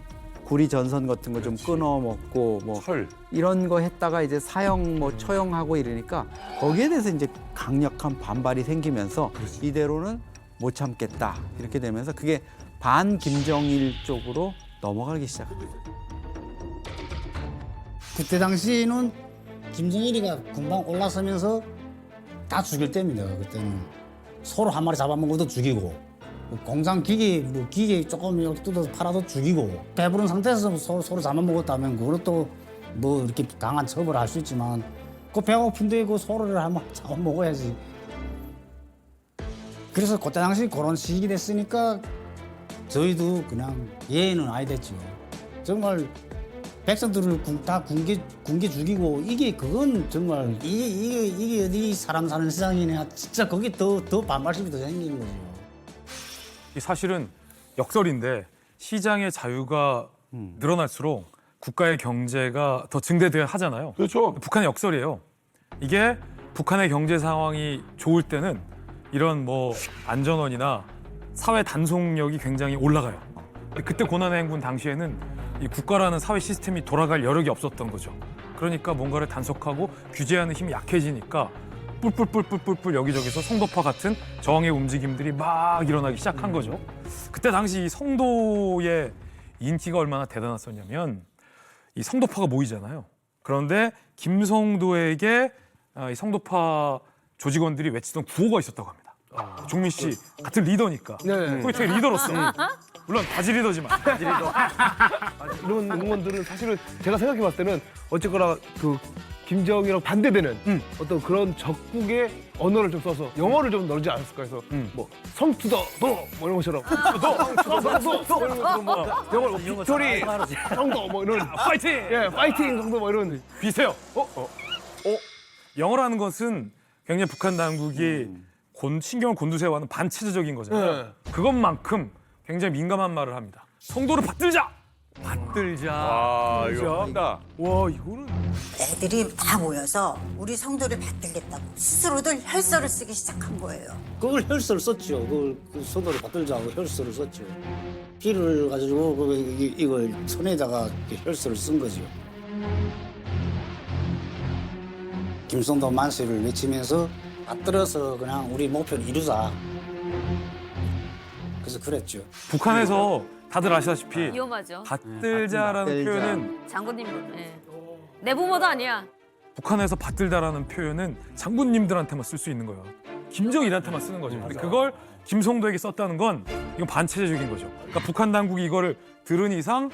구리 전선 같은 거 좀 끊어 먹고 뭐 철. 이런 거 했다가 이제 사형 뭐 처형하고 이러니까 거기에 대해서 이제 강력한 반발이 생기면서 이대로는 못 참겠다 이렇게 되면서 그게 반 김정일 쪽으로 넘어가기 시작합니다. 그때 당시는 김정일이가 금방 올라서면서 다 죽일 때입니다. 그때는 소로 한 마리 잡아먹어도 죽이고 뭐 공장 기계 뭐 기계 조금 이렇게 뜯어서 팔아도 죽이고 배부른 상태에서 소로 잡아먹었다면 그걸 또 뭐 이렇게 강한 처벌을 할 수 있지만 그 배고픈데 그 소를 한번 잡아먹어야지. 그래서 그때 당시 그런 시기 됐으니까 저희도 그냥 예의는 아니 됐죠. 정말 백성들을 다 군계 죽이고 이게 그건 정말 이게 어디 사람 사는 세상이냐 진짜 거기 더 반발심이 더 생기는 거죠. 이 사실은 역설인데 시장의 자유가 늘어날수록 국가의 경제가 더 증대돼야 하잖아요. 그렇죠. 북한의 역설이에요. 이게 북한의 경제 상황이 좋을 때는 이런 뭐 안전원이나 사회 단속력이 굉장히 올라가요. 그때 고난의 행군 당시에는 이 국가라는 사회 시스템이 돌아갈 여력이 없었던 거죠. 그러니까 뭔가를 단속하고 규제하는 힘이 약해지니까 뿔뿔뿔뿔뿔 여기저기서 성도파 같은 저항의 움직임들이 막 일어나기 시작한 거죠. 그때 당시 이 성도의 인기가 얼마나 대단했었냐면 이 성도파가 모이잖아요. 그런데 김성도에게 이 성도파 조직원들이 외치던 구호가 있었다고 합니다. 종민 씨 같은 리더니까 소위트의 리더로서 물론 바지 리더지만 바지 리더. 이런 응원들은 사실은 제가 생각해 봤을 때는 어쨌거나 그 김정일이랑 반대되는 어떤 그런 적국의 언어를 좀 써서 영어를 좀 넣지 않았을까 해서 뭐 성투더 뭐 이런 것처럼 도 이런 뭐 영어 빅토리 성도 뭐 이런 파이팅! 예 파이팅 정도 뭐 이런 비슷해요. 영어라는 것은 굉장히 북한 당국이 신경을 곤두세워하는 반체제적인 거잖아요. 그것만큼 굉장히 민감한 말을 합니다. 성도를 받들자! 받들자. 아, 이거 한다. 와 이거는 애들이 다 모여서 우리 성도를 받들겠다고 스스로들 혈서를 쓰기 시작한 거예요. 그걸 혈서를 썼죠. 그 소도를 받들자고 혈서를 썼죠. 피를 가지고 이걸 손에다가 혈서를 쓴 거죠. 김성도 만세를 외치면서 받들어서 그냥 우리 목표를 이루자. 그래서 그랬죠. 북한에서 다들 아시다시피 위험하죠. 받들자라는 표현은 장군님, 내 부모도 아니야. 북한에서 받들다라는 표현은 장군님들한테만 쓸 수 있는 거예요. 김정일한테만 쓰는 거죠. 근데 그걸 김성도에게 썼다는 건 이건 반체제적인 거죠. 그러니까 북한 당국이 이거를 들은 이상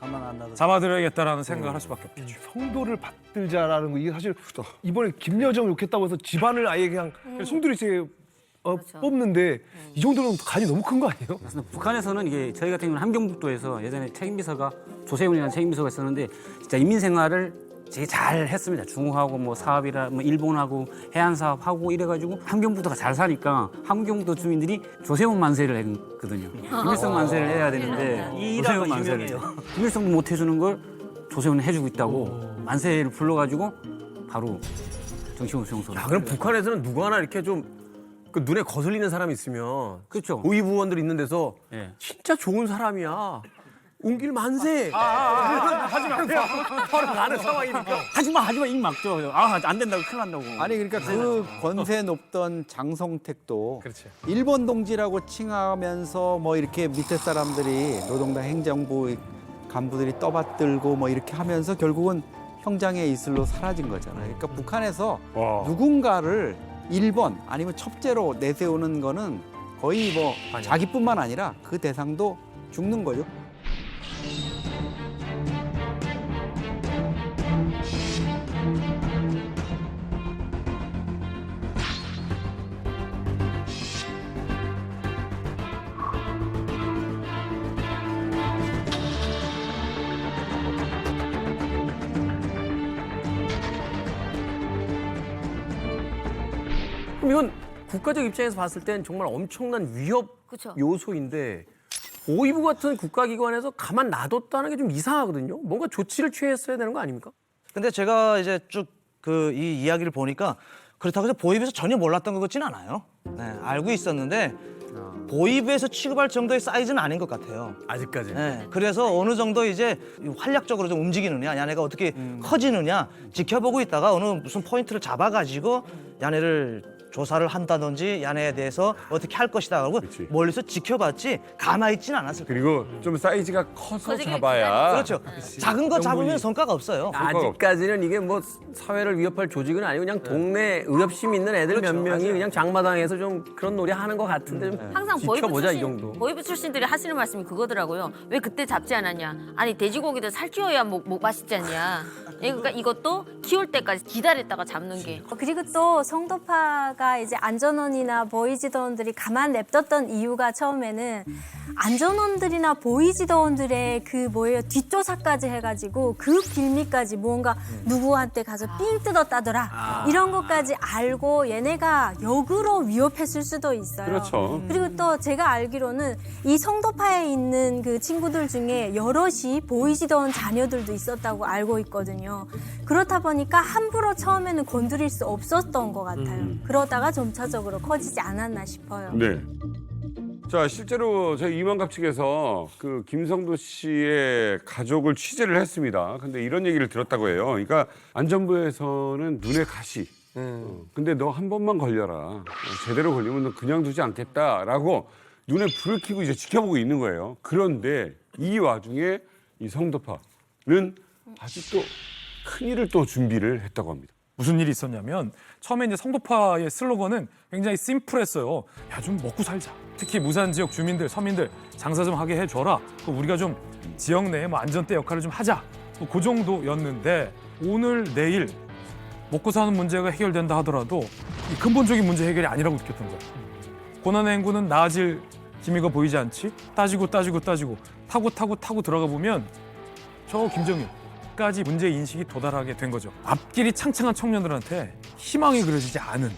가만 안 놔둬. 잡아들여야겠다라는 생각을 할 수밖에 없겠죠. 성도를 받들자라는 거 이게 사실 이번에 김여정 욕했다고 해서 집안을 아예 그냥 송두리 씨 뽑는데 이 정도는 간이 너무 큰 거 아니에요? 북한에서는 이게 저희 같은 경우는 함경북도에서 예전에 책임비서가 조세훈이라는 책임비서가 있었는데 진짜 인민생활을 되게 잘 했습니다. 중국하고 뭐 사업이라 뭐 일본하고 해안 사업하고 이래가지고 함경부도가 잘 사니까 함경부도 주민들이 조세호 만세를 했거든요. 김일성 만세를 해야 되는데 이 조세호 일화가 만세를 유명해요. 김일성도 못 해주는 걸 조세호는 해주고 있다고 만세를 불러가지고 바로 정치공수용소를. 야, 그럼 북한에서는 누구 하나 이렇게 좀 그 눈에 거슬리는 사람이 있으면 그렇죠. 고위부원들 있는 데서 예. 진짜 좋은 사람이야. 웅길 만세. 하지 마세요. 바로 가는 상황이니까. 하지마 입 막죠. 안 된다고 큰일 난다고. 아니 그러니까 그 권세 높던 장성택도 그렇지. 일본 동지라고 칭하면서 뭐 이렇게 밑에 사람들이 노동당 행정부 간부들이 떠받들고 뭐 이렇게 하면서 결국은 형장의 이슬로 사라진 거잖아요. 그러니까 북한에서 누군가를 일본 아니면 첩제로 내세우는 거는 거의 뭐 자기뿐만 아니라 그 대상도 죽는 거죠. 그럼 이건 국가적 입장에서 봤을 땐 정말 엄청난 위협 그쵸. 요소인데 고위부 같은 국가기관에서 가만 놔뒀다는 게 좀 이상하거든요. 뭔가 조치를 취했어야 되는 거 아닙니까? 근데 제가 이제 쭉 그 이 이야기를 보니까 그렇다고 해서 보위부에서 전혀 몰랐던 것 같지는 않아요. 네, 알고 있었는데 보위부에서 취급할 정도의 사이즈는 아닌 것 같아요. 아직까지. 네, 그래서 어느 정도 이제 활약적으로 좀 움직이느냐, 야네가 어떻게 커지느냐 지켜보고 있다가 어느 무슨 포인트를 잡아가지고 야네를 조사를 한다든지 야네에 대해서 어떻게 할 것이다 하고 멀리서 지켜봤지 가만히 있지는 않았을 거예요. 그리고 좀 사이즈가 커서 커지길 잡아야. 그렇죠. 작은 거 잡으면 성과가 없어요. 아직까지는 이게 뭐 사회를 위협할 조직은 아니고 그냥 동네 의협심 있는 애들 몇 명이 그냥 장마당에서 좀 그런 놀이 하는 것 같은데 좀 항상 보이부 지켜보자 이 출신, 정도. 보이부 출신들이 하시는 말씀이 그거더라고요. 왜 그때 잡지 않았냐? 아니 돼지고기도 살 키워야 뭐 맛있지 않냐? 그러니까 이것도 키울 때까지 기다렸다가 잡는 게. 그리고 또 성도파가 이제 안전원이나 보이지더원들이 가만 냅뒀던 이유가 처음에는 안전원들이나 보이지더원들의 그 뭐예요 뒷조사까지 해가지고 그 빌미까지 무언가 누구한테 가서 삥 뜯었다더라 이런 것까지 알고 얘네가 역으로 위협했을 수도 있어요. 그렇죠. 그리고 또 제가 알기로는 이 성도파에 있는 그 친구들 중에 여럿이 보이지더원 자녀들도 있었다고 알고 있거든요. 그렇다 보니까 함부로 처음에는 건드릴 수 없었던 것 같아요. 그러다가 점차적으로 커지지 않았나 싶어요. 네. 자, 실제로 저희 이만갑 측에서 그 김성도 씨의 가족을 취재를 했습니다. 근데 이런 얘기를 들었다고 해요. 그러니까 안전부에서는 눈에 가시. 근데 너 한 번만 걸려라. 제대로 걸리면 너 그냥 두지 않겠다라고 눈에 불을 켜고 이제 지켜보고 있는 거예요. 그런데 이 와중에 이 성도파는 아주 또 큰일을 또 준비를 했다고 합니다. 무슨 일이 있었냐면 처음에 이제 성도파의 슬로건은 굉장히 심플했어요. 야, 좀 먹고 살자. 특히 무산 지역 주민들, 서민들 장사 좀 하게 해줘라. 우리가 좀 지역 내에 뭐 안전대 역할을 좀 하자. 그 정도였는데 오늘 내일 먹고 사는 문제가 해결된다 하더라도 이 근본적인 문제 해결이 아니라고 느꼈던 거예요. 고난의 행군은 나아질 기미가 보이지 않지? 따지고 타고 들어가 보면 저 김정일까지 문제 인식이 도달하게 된 거죠. 앞길이 창창한 청년들한테 희망이 그려지지 않은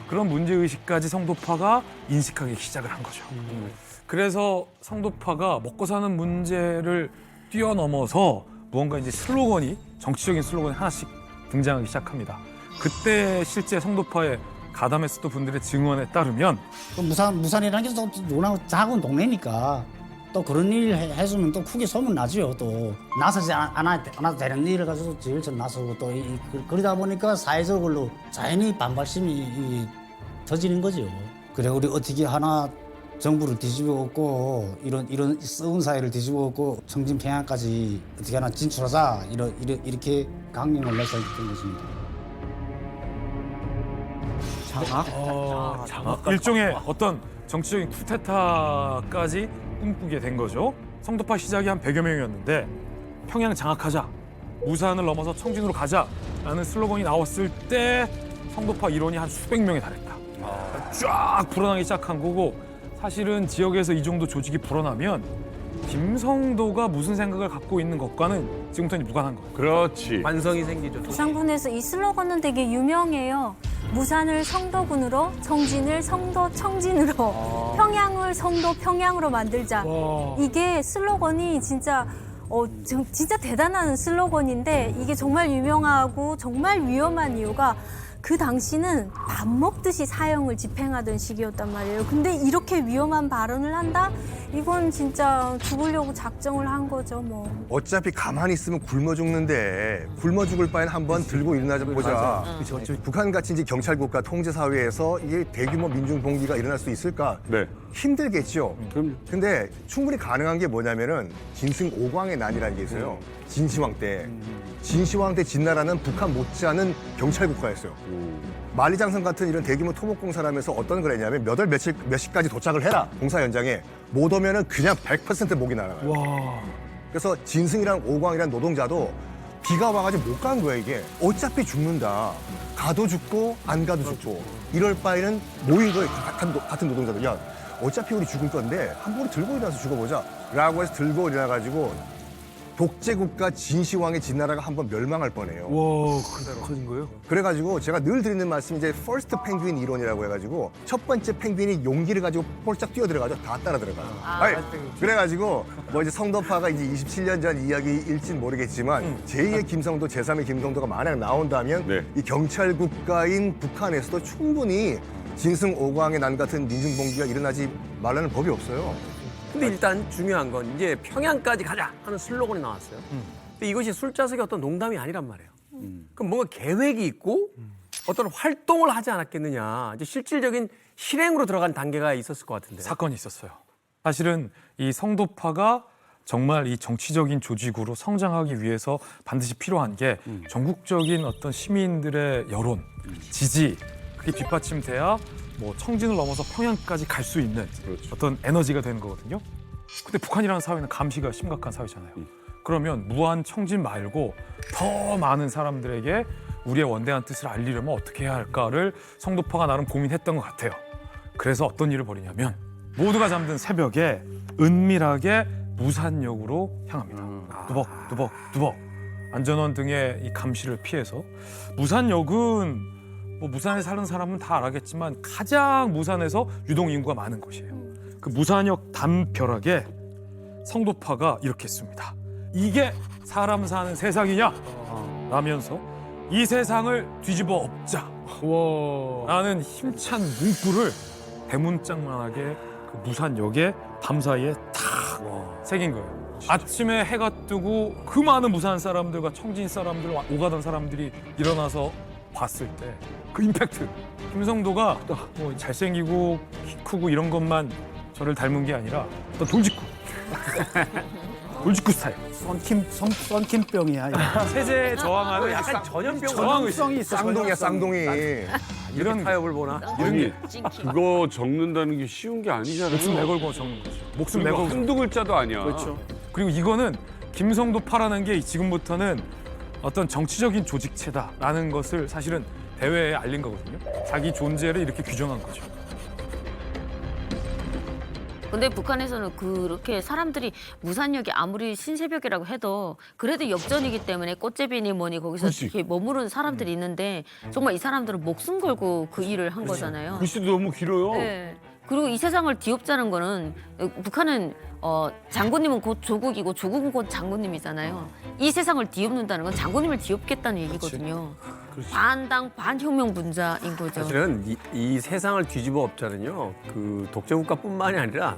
그런 문제의식까지 성도파가 인식하기 시작을 한 거죠. 그래서 성도파가 먹고 사는 문제를 뛰어넘어서 무언가 이제 슬로건이 정치적인 슬로건이 하나씩 등장하기 시작합니다. 그때 실제 성도파의 가담했었던 분들의 증언에 따르면 무산이라는 게 또 워낙 작은 동네니까 또 그런 일 했으면 또 크게 소문나죠. 또 나서지 않아도 되는 일을 가지고 제일 전 나서고 또 그러다 보니까 사회적으로 자연히 반발심이 터지는 거죠. 그래 우리 어떻게 하나 정부를 뒤집어 엎고 이런 썩은 사회를 뒤집어 엎고 청진평양까지 어떻게 하나 진출하자 이렇게 강령을 내서 했던 것입니다. 일종의 어떤 정치적인 쿠데타까지 꿈꾸게 된 거죠. 성도파 시작이 한 100여 명이었는데 평양 장악하자, 무산을 넘어서 청진으로 가자라는 슬로건이 나왔을 때 성도파 일원이 한 수백 명에 달했다. 쫙 불어나기 시작한 거고 사실은 지역에서 이 정도 조직이 불어나면 김성도가 무슨 생각을 갖고 있는 것과는 지금부터는 무관한 거예요. 그렇지. 완성이 생기죠. 부산군에서 이 슬로건은 되게 유명해요. 무산을 성도군으로, 청진을 성도 청진으로, 평양을 성도 평양으로 만들자. 이게 슬로건이 진짜 진짜 대단한 슬로건인데 이게 정말 유명하고 정말 위험한 이유가 그 당시는 밥 먹듯이 사형을 집행하던 시기였단 말이에요. 근데 이렇게 위험한 발언을 한다? 이건 진짜 죽으려고 작정을 한 거죠, 뭐. 어차피 가만히 있으면 굶어 죽는데 굶어 죽을 바엔 한번 들고 일어나자 보자. 북한같이 이제 경찰국가 통제 사회에서 이게 대규모 민중 봉기가 일어날 수 있을까? 네. 힘들겠죠. 근데 충분히 가능한 게 뭐냐면은 진승 오광의 난이라는 게 있어요. 진시황 때. 진시황 때 진나라는 북한 못지않은 경찰국가였어요. 만리장성 같은 이런 대규모 토목공사를 하면서 어떤 걸 했냐면 몇 월 몇 시까지 도착을 해라. 공사 현장에. 못 오면은 그냥 100% 목이 날아가요. 그래서 진승이랑 오광이란 노동자도 비가 와가지고 못 간 거야, 이게. 어차피 죽는다. 가도 죽고 안 가도 죽고. 이럴 바에는 모인 거예요, 같은 노동자들. 야, 어차피 우리 죽을 건데 한 번에 들고 일어나서 죽어보자. 라고 해서 들고 일어나가지고 독재국가 진시황의 진나라가 한번 멸망할 뻔해요. 와, 그런 거예요? 그래가지고 제가 늘 드리는 말씀이 이제 퍼스트 펭귄 이론이라고 해가지고 첫 번째 펭귄이 용기를 가지고 폴짝 뛰어들어가지고 다 따라 들어가요. 그래가지고 뭐 이제 성도파가 이제 27년 전 이야기일진 모르겠지만 제2의 김성도, 제3의 김성도가 만약 나온다면 네. 이 경찰국가인 북한에서도 충분히 진승 오광의 난 같은 민중봉기가 일어나지 말라는 법이 없어요. 근데 일단 중요한 건 이제 평양까지 가자 하는 슬로건이 나왔어요. 근데 이것이 술자석의 어떤 농담이 아니란 말이에요. 그럼 뭔가 계획이 있고 어떤 활동을 하지 않았겠느냐. 이제 실질적인 실행으로 들어간 단계가 있었을 것 같은데. 사건이 있었어요. 사실은 이 성도파가 정말 이 정치적인 조직으로 성장하기 위해서 반드시 필요한 게 전국적인 어떤 시민들의 여론, 지지, 그게 뒷받침돼야 뭐 청진을 넘어서 평양까지 갈 수 있는 어떤 에너지가 되는 거거든요. 근데 북한이라는 사회는 감시가 심각한 사회잖아요. 그러면 무한 청진 말고 더 많은 사람들에게 우리의 원대한 뜻을 알리려면 어떻게 해야 할까를 성도파가 나름 고민했던 것 같아요. 그래서 어떤 일을 벌이냐면 모두가 잠든 새벽에 은밀하게 무산역으로 향합니다. 두벅 안전원 등의 이 감시를 피해서 무산역은 뭐 무산에 사는 사람은 다 알겠지만 가장 무산에서 유동 인구가 많은 곳이에요. 그 무산역 담벼락에 성도파가 이렇게 씁니다. 이게 사람 사는 세상이냐? 라면서 이 세상을 뒤집어 엎자. 라는 힘찬 문구를 대문짝만하게 그 무산역에 밤사이에 탁 새긴 거예요. 아침에 해가 뜨고 그 많은 무산 사람들과 청진 사람들, 오가던 사람들이 일어나서 봤을 때 그 임팩트. 김성도가 뭐 잘생기고 키 크고 이런 것만 저를 닮은 게 아니라 어떤 돌직구. 돌직구 스타일. 썬킴병이야. 이거. 세제에 저항하는 약간 전염병 전염성이 있어. 쌍둥이야, 쌍둥이. 이런 타협을 보나? 아니, 그거 적는다는 게 쉬운 게 아니잖아요. 목숨 내걸고 적는 거죠. 목숨 그리고 내걸고. 한두 글자도 아니야. 그렇죠. 그리고 이거는 김성도파라는 게 지금부터는 어떤 정치적인 조직체다라는 것을 사실은 대외에 알린 거거든요. 자기 존재를 이렇게 규정한 거죠. 근데 북한에서는 그렇게 사람들이 무산역이 아무리 신새벽이라고 해도 그래도 역전이기 때문에 꽃제비니 뭐니 거기서 이렇게 머무르는 사람들이 있는데 정말 이 사람들은 목숨 걸고 그 일을 한 거잖아요. 글씨도 너무 길어요. 네. 그리고 이 세상을 뒤엎자는 거는 북한은 장군님은 곧 조국이고 조국은 곧 장군님이잖아요. 이 세상을 뒤엎는다는 건 장군님을 뒤엎겠다는 얘기거든요. 반당 반혁명 분자인 거죠. 사실은 이 세상을 뒤집어 엎자는요. 그 독재국가뿐만이 아니라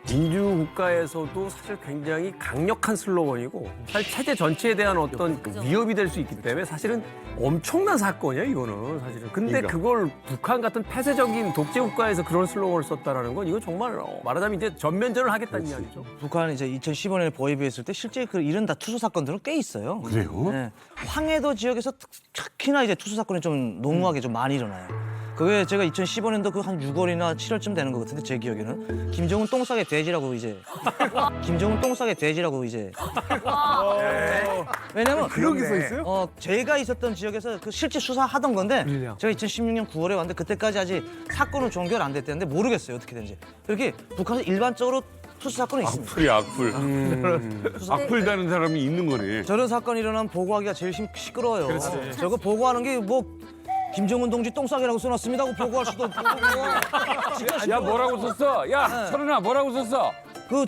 민주국가에서도 사실 굉장히 강력한 슬로건이고 사실 체제 전체에 대한 어떤 그 위협이 될 수 있기 때문에 사실은 엄청난 사건이에요, 이거는 사실은. 근데 그러니까. 그걸 북한 같은 폐쇄적인 독재국가에서 그런 슬로건을 썼다라는 건 이건 정말 말하자면 이제 전면전을 하겠다는 이야기죠. 북한이 이제 2015년에 보위부했을 때 실제 그 이런 다 투수 사건들은 꽤 있어요. 그래요? 네. 황해도 지역에서 특히나 이제 투수 사건이 좀 농후하게 좀 많이 일어나요. 그게 제가 2015년도 그 한 6월이나 7월쯤 되는 것 같은데 제 기억에는 김정은 똥 싸게 돼지라고 이제 왜냐면 그런 게 써 있어요? 제가 있었던 지역에서 그 실제 수사하던 건데 제가 2016년 9월에 왔는데 그때까지 아직 사건은 종결 안 됐다는데 모르겠어요 어떻게 된지. 그렇게 북한에서 일반적으로 투수 사건이 있습니다. 악플이 악플. 악플 다는 사람이 있는 거네. 저런 사건이 일어나면 보고하기가 제일 시끄러워요. 저거 보고하는 게 뭐 김정은 동지 똥싸개라고 써놨습니다 하고 보고할 수도 없고. 야 뭐라고 썼어? 야 철은아 뭐라고 썼어? 그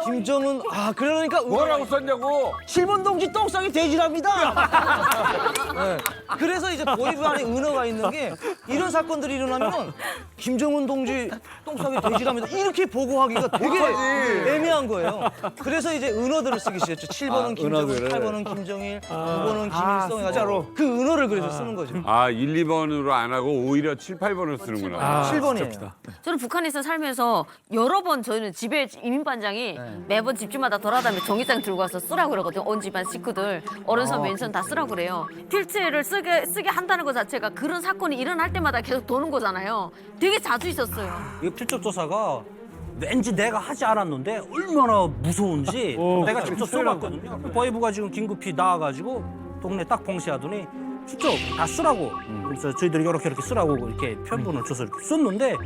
김정은 그러니까 뭐라고 썼냐고? 7번 동지 똥싸기 돼지랍니다. 네. 그래서 이제 보이브 안에 은어가 있는 게 이런 사건들이 일어나면 김정은 동지 똥싸기 돼지랍니다. 이렇게 보고하기가 되게 애매한 거예요. 그래서 이제 은어들을 쓰기 시작했죠. 7번은 김정은, 8번은 김정일, 9번은 김일성 해가지고 그 은어를 그래서 쓰는 거죠. 1, 2번으로 안 하고 오히려 7, 8번을 쓰는구나. 7번이에요. 저는 북한에서 살면서 여러 번 저희는 집에 이민반장이 매번 집주마다 돌아다니며 종이장 들고 와서 쓰라고 그러거든요. 온 집안 식구들 어른선 맨션 다 쓰라고 그래요. 필체를 쓰게 한다는 것 자체가 그런 사건이 일어날 때마다 계속 도는 거잖아요. 되게 자주 있었어요. 이 필적 조사가 왠지 내가 하지 않았는데 얼마나 무서운지 내가 직접 써봤거든요. 보이부가 지금 긴급히 나와가지고 동네 딱 봉시하더니 직접 다 쓰라고. 그래서 저희들이 이렇게 쓰라고 이렇게 편분을 줘서 이렇게 썼는데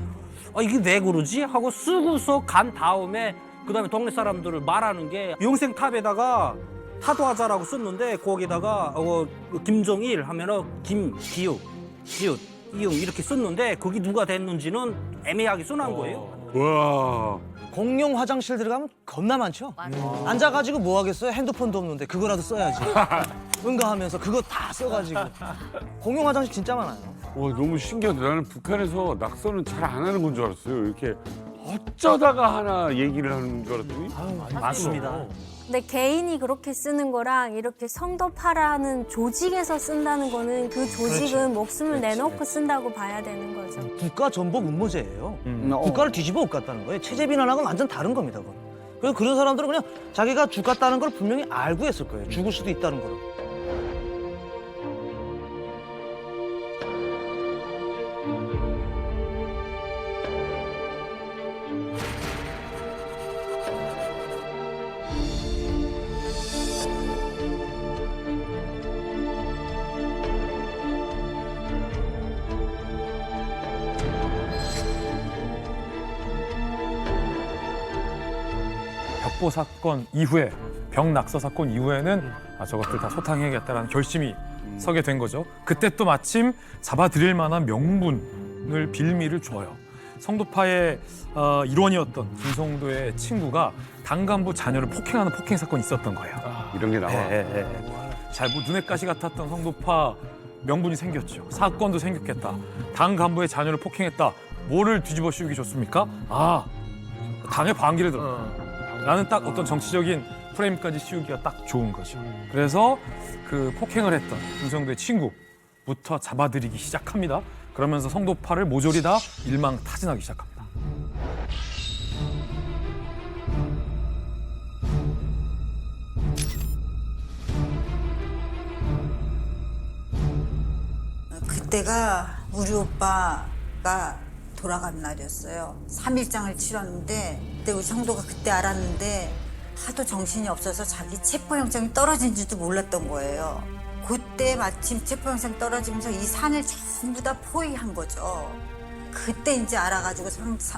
이게 왜 그러지? 하고 쓰고서 간 다음에 그다음에 동네 사람들을 말하는 게 영생탑에다가 타도하자라고 썼는데 거기다가 김정일 하면은 김기욱, 지읒, 이응 이렇게 썼는데 거기 누가 됐는지는 애매하게 써놓은 거예요. 와. 공용 화장실 들어가면 겁나 많죠. 앉아가지고 뭐 하겠어요? 핸드폰도 없는데 그거라도 써야지. 응가하면서 그거 다 써가지고. 공용 화장실 진짜 많아요. 와 너무 신기하다. 나는 북한에서 낙서는 잘 안 하는 건 줄 알았어요. 이렇게 어쩌다가 하나 얘기를 하는 줄 알았더니 많습니다. 근데 개인이 그렇게 쓰는 거랑 이렇게 성도파라는 조직에서 쓴다는 거는 그 조직은 목숨을 내놓고 쓴다고 봐야 되는 거죠. 국가 전복 음모죄예요. 국가를 뒤집어 엎갔다는 거예요. 체제 비난하고는 완전 다른 겁니다. 그건. 그래서 그런 사람들은 그냥 자기가 죽었다는 걸 분명히 알고 했을 거예요. 죽을 수도 있다는 거를. 벽보 사건 이후에 병낙서 사건 이후에는 저것들 다 소탕해야겠다라는 결심이 서게 된 거죠. 그때 또 마침 잡아들일 만한 명분을 빌미를 줘요. 성도파의 일원이었던 김성도의 친구가 당 간부 자녀를 폭행하는 폭행 사건이 있었던 거예요. 이런 게 나와. 잘 뭐 눈에 가시 같았던 성도파 명분이 생겼죠. 사건도 생겼겠다. 당 간부의 자녀를 폭행했다. 뭐를 뒤집어 씌우기 좋습니까? 당의 반기를 들었다. 라는 딱 어떤 정치적인 프레임까지 씌우기가 딱 좋은 거죠. 그래서 그 폭행을 했던 김성도의 친구부터 잡아들이기 시작합니다. 그러면서 성도파를 모조리 다 일망타진하기 시작합니다. 그때가 우리 오빠가 돌아간 날이었어요. 3일장을 치렀는데 그때 우리 성도가 그때 알았는데 하도 정신이 없어서 자기 체포영장이 떨어진지도 몰랐던 거예요. 그때 마침 체포영장 떨어지면서 이 산을 전부 다 포위한 거죠. 그때 이제 알아가지고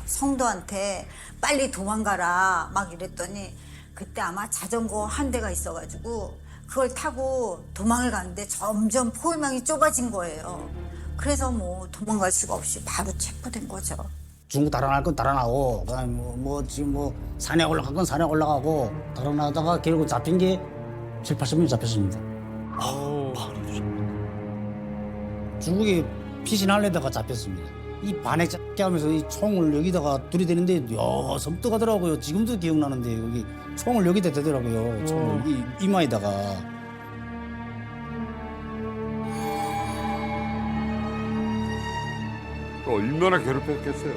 성도한테 빨리 도망가라 막 이랬더니 그때 아마 자전거 한 대가 있어가지고 그걸 타고 도망을 가는데 점점 포위망이 좁아진 거예요. 그래서 뭐 도망갈 수가 없이 바로 체포된 거죠. 중국 달아날 건 달아나고 그다음에 지금 산에 올라갈 건 산에 올라가고 달아나다가 결국 잡힌 게 7, 80명 잡혔습니다. 중국에 피신하려다가 잡혔습니다. 이 반에 짧게 하면서 이 총을 여기다가 들이대는데 섬뜩하더라고요. 지금도 기억나는데 여기 총을 여기다 대더라고요. 총을 이마에다가. 얼마나 괴롭혔겠어요.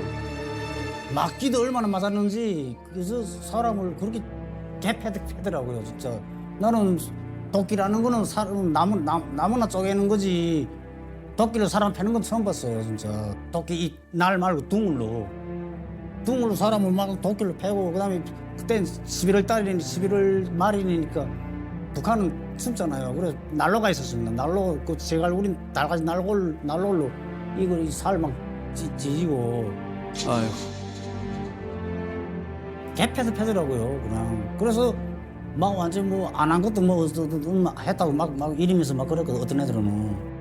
맞기도 얼마나 맞았는지 그래서 사람을 그렇게 개패더라고요. 진짜 나는 도끼라는 거는 나무나 쪼개는 거지 도끼로 사람 패는 건 처음 봤어요. 진짜 도끼 이 날 말고 둥으로 사람을 막 도끼로 패고 그다음에 그땐 11월 달이니 11월 말이니까 북한은 춥잖아요. 그래서 난로가 있었습니다. 난로 그 제갈 우린 날가지 난로로 이거 살 막 지지고 아유. 개패서 패더라고요. 그냥 그래서 막 완전 뭐 안 한 것도 뭐 했다고 막 이러면서 막 그랬거든 어떤 애들은.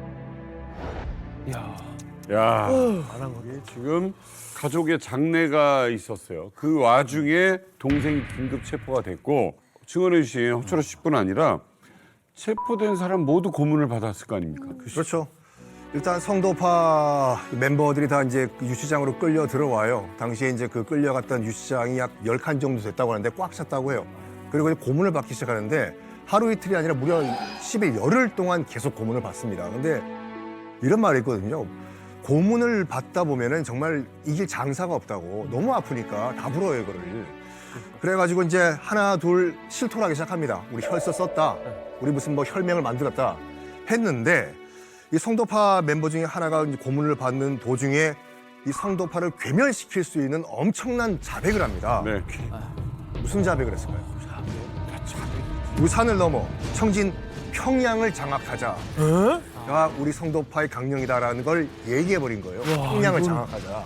야, 이게 지금 가족의 장례가 있었어요. 그 와중에 동생이 긴급 체포가 됐고 증언해 주신 허철호 씨뿐 아니라 체포된 사람 모두 고문을 받았을 거 아닙니까? 그렇죠. 일단 성도파 멤버들이 다 이제 유치장으로 끌려 들어와요. 당시에 이제 그 끌려갔던 유치장이 약 10칸 정도 됐다고 하는데 꽉 찼다고 해요. 그리고 이제 고문을 받기 시작하는데 하루 이틀이 아니라 무려 10일, 열흘 동안 계속 고문을 받습니다. 근데 이런 말이 있거든요. 고문을 받다 보면은 정말 이길 장사가 없다고. 너무 아프니까 다 불어요, 이거를. 그래가지고 이제 하나, 둘 실토하기 시작합니다. 우리 혈서 썼다. 우리 무슨 뭐 혈맹을 만들었다. 했는데 이 성도파 멤버 중에 하나가 이제 고문을 받는 도중에 이 성도파를 괴멸시킬 수 있는 엄청난 자백을 합니다. 네. 무슨 자백을 했을까요? 우산을 넘어 청진 평양을 장악하자. 가 우리 성도파의 강령이다라는 걸 얘기해버린 거예요. 평양을 장악하자.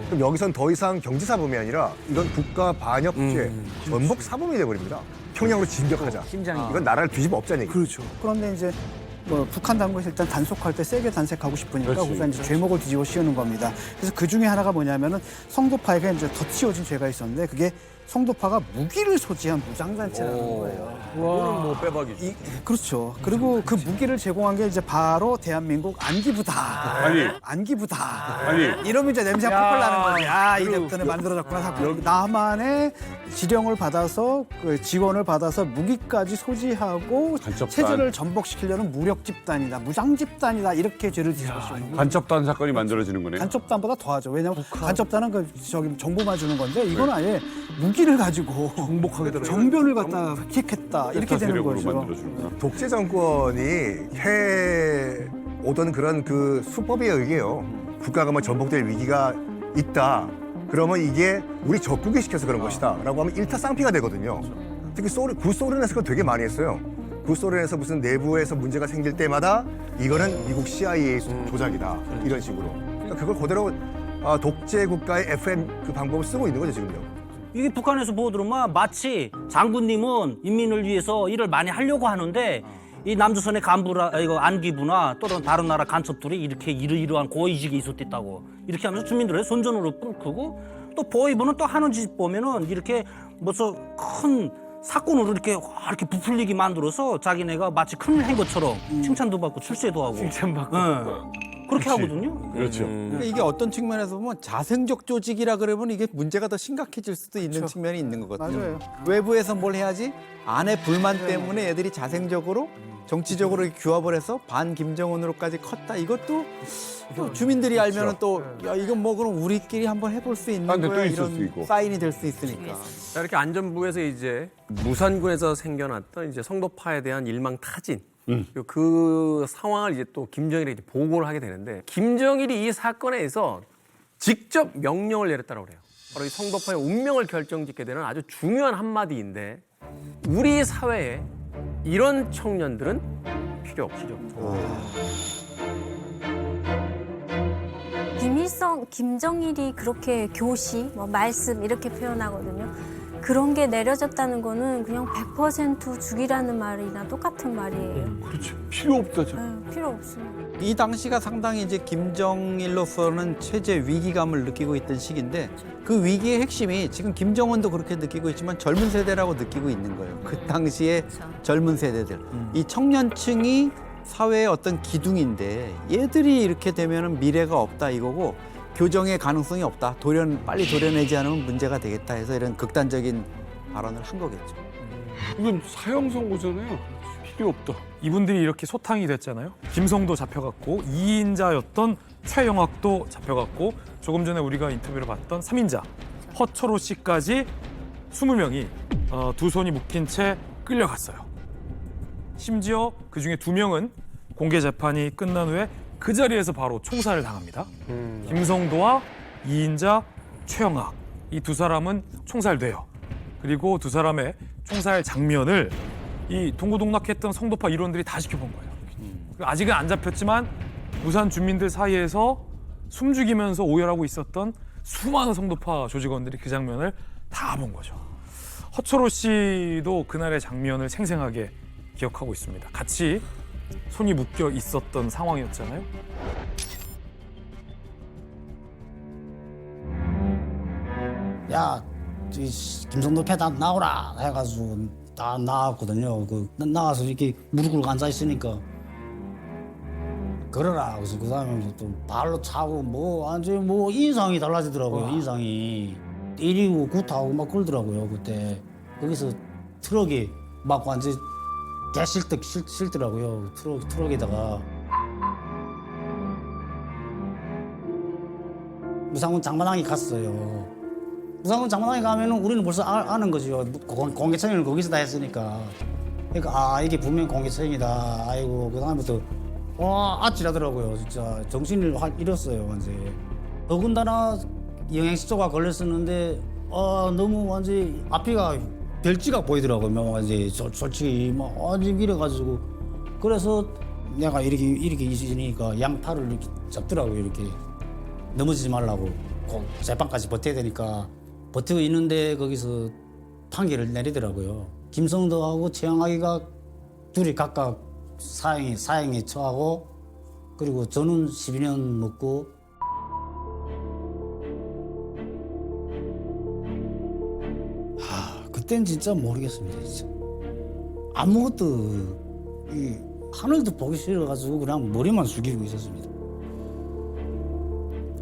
그럼 여기선 더 이상 경제사범이 아니라 이건 국가 반역죄, 전복 사범이 돼버립니다. 평양으로 진격하자. 이건 나라를 뒤집어 엎자는 얘기. 그렇죠. 그런데 이제 뭐 북한 당국에서 일단 단속할 때 세게 단속하고 싶으니까 그렇지. 우선 이제 죄목을 뒤집어 씌우는 겁니다. 그래서 그 중에 하나가 뭐냐면은 성도파에게 이제 덧씌워진 죄가 있었는데 그게 성도파가 무기를 소지한 무장단체라는 거예요. 그거는 뭐 빼박이지. 그렇죠. 그리고 그 무기를 제공한 게 이제 바로 대한민국 안기부다. 아니. 안기부다. 아니. 이러면 이제 냄새가 펄펄 나는 거지. 아, 이제부터는 만들어졌구나. 사건. 남한의 지령을 받아서 그 지원을 받아서 무기까지 소지하고 간첩단. 체제를 전복시키려는 무력 집단이다. 무장 집단이다. 이렇게 죄를 뒤집어씌우는 거예요. 간첩단 사건이 만들어지는 거네요. 간첩단보다 더하죠. 왜냐하면 간첩단은 그 저기 정보만 주는 건데 이건 아예 무기를 가지고 정변을 갖다 킥했다 이렇게 되는 세력으로 거죠. 만들어주는구나. 독재 정권이 해 오던 그런 그 수법에 의해요. 국가가 뭐 전복될 위기가 있다. 그러면 이게 우리 적국이 시켜서 그런 것이다라고 하면 일타쌍피가 되거든요. 특히 구소련에서 그거 되게 많이 했어요. 구소련에서 무슨 내부에서 문제가 생길 때마다 이거는 미국 CIA 조작이다 이런 식으로. 그러니까 그걸 그대로 독재 국가의 FM 그 방법을 쓰고 있는 거죠 지금요. 이게 북한에서 보고 들으면 마치 장군님은 인민을 위해서 일을 많이 하려고 하는데 이 남조선의 간부라 이거 안기부나 또는 다른 나라 간첩들이 이렇게 이러이러한 고위직에 있었댔다고 이렇게 하면서 주민들의 손전으로 뿔크고 또 보위부는 또 하는 짓 보면은 이렇게 무슨 큰 사건으로 이렇게 부풀리게 만들어서 자기네가 마치 큰일 한 것처럼 칭찬도 받고 출세도 하고 칭찬받고 그렇게 하거든요. 그렇죠. 그러니까 이게 어떤 측면에서 보면 자생적 조직이라 그러면 이게 문제가 더 심각해질 수도 있는 측면이 있는 거거든요. 맞아요. 외부에서 뭘 해야지 안의 불만 때문에 애들이 자생적으로 정치적으로 규합을 해서 반 김정은으로까지 컸다. 이것도 또 주민들이 알면은 또 야 이건 뭐 그럼 우리끼리 한번 해볼 수 있는 딴데 또 거야 있을 수 이런 있고. 사인이 될 수 있으니까. 자, 이렇게 안전부에서 이제 무산군에서 생겨났던 이제 성도파에 대한 일망타진. 그리고 그 상황을 이제 또 김정일에게 보고를 하게 되는데 김정일이 이 사건에서 직접 명령을 내렸다고 그래요. 바로 이 성도파의 운명을 결정짓게 되는 아주 중요한 한마디인데 우리 사회에 이런 청년들은 필요 없죠. 김일성, 김정일이 그렇게 교시, 뭐 말씀 이렇게 표현하거든요. 그런 게 내려졌다는 거는 그냥 100% 죽이라는 말이나 똑같은 말이에요. 그렇죠. 필요 없다. 네, 필요 없습니다. 이 당시가 상당히 이제 김정일로서는 체제 위기감을 느끼고 있던 시기인데 그 위기의 핵심이 지금 김정은도 그렇게 느끼고 있지만 젊은 세대라고 느끼고 있는 거예요. 그 당시에 젊은 세대들. 이 청년층이 사회의 어떤 기둥인데 얘들이 이렇게 되면은 미래가 없다 이거고 교정의 가능성이 없다. 빨리 도려내지 않으면 문제가 되겠다 해서 이런 극단적인 발언을 한 거겠죠. 이건 사형 선고잖아요. 필요 없다. 이분들이 이렇게 소탕이 됐잖아요. 김성도 잡혀갔고 2인자였던 최영학도 잡혀갔고 조금 전에 우리가 인터뷰를 봤던 3인자 허철호 씨까지 20명이 두 손이 묶인 채 끌려갔어요. 심지어 그중에 2명은 공개 재판이 끝난 후에 그 자리에서 바로 총살을 당합니다. 김성도와 2인자 최영학 이 두 사람은 총살돼요. 그리고 두 사람의 총살 장면을 이 동고동락했던 성도파 일원들이 다 지켜본 거예요. 아직은 안 잡혔지만 무산 주민들 사이에서 숨죽이면서 오열하고 있었던 수많은 성도파 조직원들이 그 장면을 다 본 거죠. 허철호 씨도 그날의 장면을 생생하게 기억하고 있습니다. 같이 손이 묶여 있었던 상황이었잖아요. 야, 김성도 패다 나오라 해가지고 다 나왔거든요. 나와서 이렇게 무릎 꿇고 앉아 있으니까 그러라. 그래서 그 다음에 또 발로 차고 뭐 완전 뭐 인상이 달라지더라고요. 인상이 때리고 굿하고 막 그러더라고요. 그때 거기서 트럭이 막 완전 개실득 실더라고요. 트럭에다가 무상군 장마당에 갔어요. 무상군 장마당에 가면은 우리는 벌써 아는 거죠. 공개청에는 거기서 다 했으니까. 그러니까 이게 분명 공개청이다. 아이고 그 다음부터 아찔하더라고요. 진짜 정신을 잃었어요. 완전히. 더군다나 영양실조가 걸렸었는데 너무 완전히 앞이가 별지가 보이더라고요. 완전히 솔직히 막 완전 이래가지고 그래서 내가 이렇게 있으니까 양팔을 이렇게 잡더라고요. 이렇게 넘어지지 말라고 재판까지 버텨야 되니까 버티고 있는데 거기서 판결을 내리더라고요. 김성도하고 최양하기가 둘이 각각 사형에 처하고 그리고 저는 12년 먹고 그땐 진짜 모르겠습니다. 진짜 아무것도 하늘도 보기 싫어가지고 그냥 머리만 숙이고 있었습니다.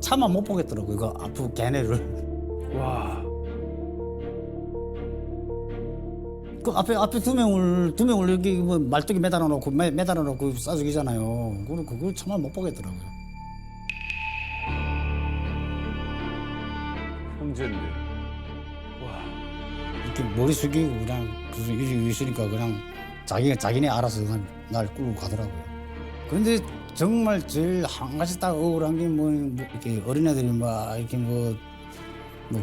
차마 못 보겠더라고요. 이거 아프 걔네를. 와. 그 앞에 두 명을 이렇게 뭐 말뚝이 매달아 놓고 쏴 죽이잖아요. 그걸 차마 못 보겠더라고요. 형제인데. 이렇게 머리 숙이고 그냥 이러고 있으니까 그냥 자기네 알아서 날 끌고 가더라고요. 그런데 정말 제일 한 가지 딱 억울한 게 뭐 이렇게 어린애들이 막 이렇게 뭐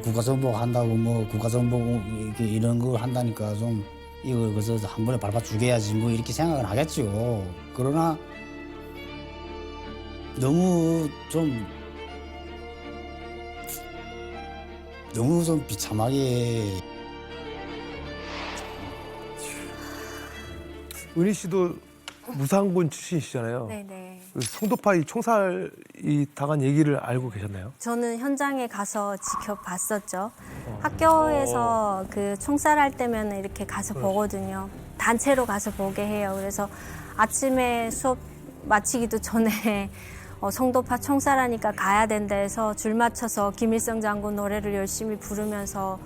국가정복 한다고 뭐 국가정복 이렇게 이런 거 한다니까 좀 이걸 그래서 한 번에 밟아 죽여야지 뭐 이렇게 생각은 하겠죠. 그러나 너무 좀 비참하게. 은희 씨도 무상군 출신이시잖아요. 네네. 성도파 이 총살이 당한 얘기를 알고 계셨나요? 저는 현장에 가서 지켜봤었죠. 학교에서 그 총살할 때면 이렇게 가서 보거든요. 단체로 가서 보게 해요. 그래서 아침에 수업 마치기도 전에 성도파 총살하니까 가야 된다 해서 줄 맞춰서 김일성 장군 노래를 열심히 부르면서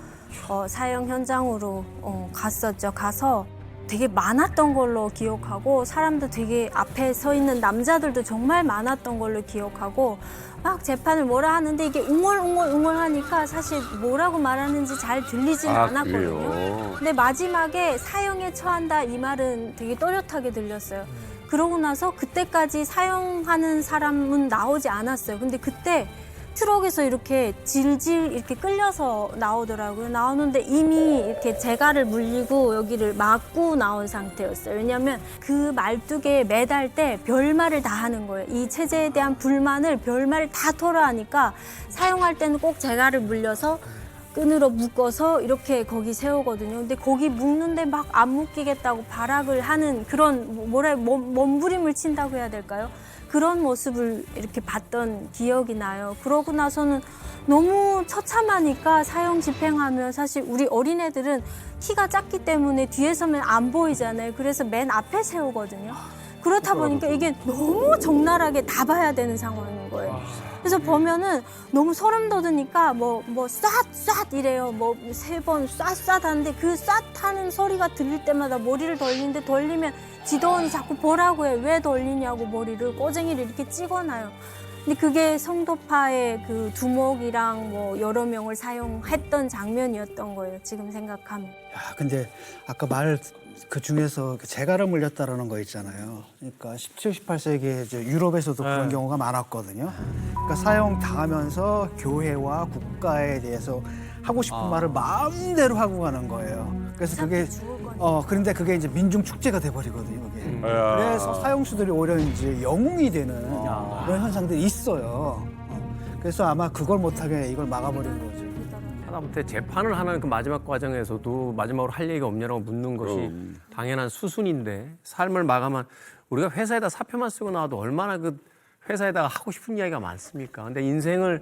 사형 현장으로 갔었죠. 가서 되게 많았던 걸로 기억하고 사람도 되게 앞에 서 있는 남자들도 정말 많았던 걸로 기억하고 막 재판을 뭐라 하는데 이게 웅얼웅얼 하니까 사실 뭐라고 말하는지 잘 들리진 않았거든요. 그래요? 근데 마지막에 사형에 처한다 이 말은 되게 또렷하게 들렸어요. 그러고 나서 그때까지 사형하는 사람은 나오지 않았어요. 근데 그때 트럭에서 이렇게 질질 이렇게 끌려서 나오더라고요. 나오는데 이미 이렇게 재갈을 물리고 여기를 막고 나온 상태였어요. 왜냐하면 그 말뚝에 매달 때 별말을 다 하는 거예요. 이 체제에 대한 불만을 별말을 다 토로하니까 사용할 때는 꼭 재갈을 물려서 끈으로 묶어서 이렇게 거기 세우거든요. 근데 거기 묶는데 막 안 묶이겠다고 발악을 하는 그런 몸부림을 친다고 해야 될까요? 그런 모습을 이렇게 봤던 기억이 나요. 그러고 나서는 너무 처참하니까 사형 집행하면 사실 우리 어린애들은 키가 작기 때문에 뒤에 서면 안 보이잖아요. 그래서 맨 앞에 세우거든요. 그렇다 보니까 이게 너무 적나라하게 다 봐야 되는 상황인 거예요. 그래서 보면은 너무 소름 돋으니까 쏴 이래요. 세 번 쏴 하는데 그 쏴 하는 소리가 들릴 때마다 머리를 돌리는데 돌리면 지도원이 자꾸 보라고 해요. 왜 돌리냐고 머리를 꼬쟁이를 이렇게 찍어놔요. 근데 그게 성도파의 그 두목이랑 여러 명을 사용했던 장면이었던 거예요. 지금 생각하면. 야, 근데 아까 말 그 중에서 재갈을 물렸다라는 거 있잖아요. 그러니까 17, 18세기에 이제 유럽에서도 그런 경우가 많았거든요. 그러니까 사형 당하면서 교회와 국가에 대해서 하고 싶은 말을 마음대로 하고 가는 거예요. 그래서 그게 그런데 그게 이제 민중 축제가 돼 버리거든요. 그게. 그래서 사형수들이 오히려 이제 영웅이 되는 그런 현상들이 있어요. 그래서 아마 그걸 못하게 이걸 막아버리는 거죠. 하다못해 재판을 하는 그 마지막 과정에서도 마지막으로 할 얘기가 없냐라고 묻는 것이 당연한 수순인데 삶을 마감한 우리가 회사에다 사표만 쓰고 나와도 얼마나 그 회사에다가 하고 싶은 이야기가 많습니까? 근데 인생을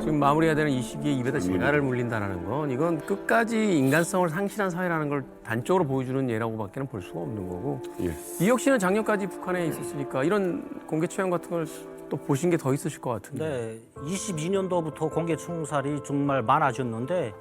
지금 마무리해야 되는 이 시기에 입에다 재갈을 물린다는 건 이건 끝까지 인간성을 상실한 사회라는 걸 단적으로 보여주는 예라고밖에 볼 수가 없는 거고 예. 이혁 씨는 작년까지 북한에 있었으니까 이런 공개 처형 같은 걸 또 보신 게 더 있으실 것 같은데. 네, 22년도부터 공개 총살이 정말 많아졌는데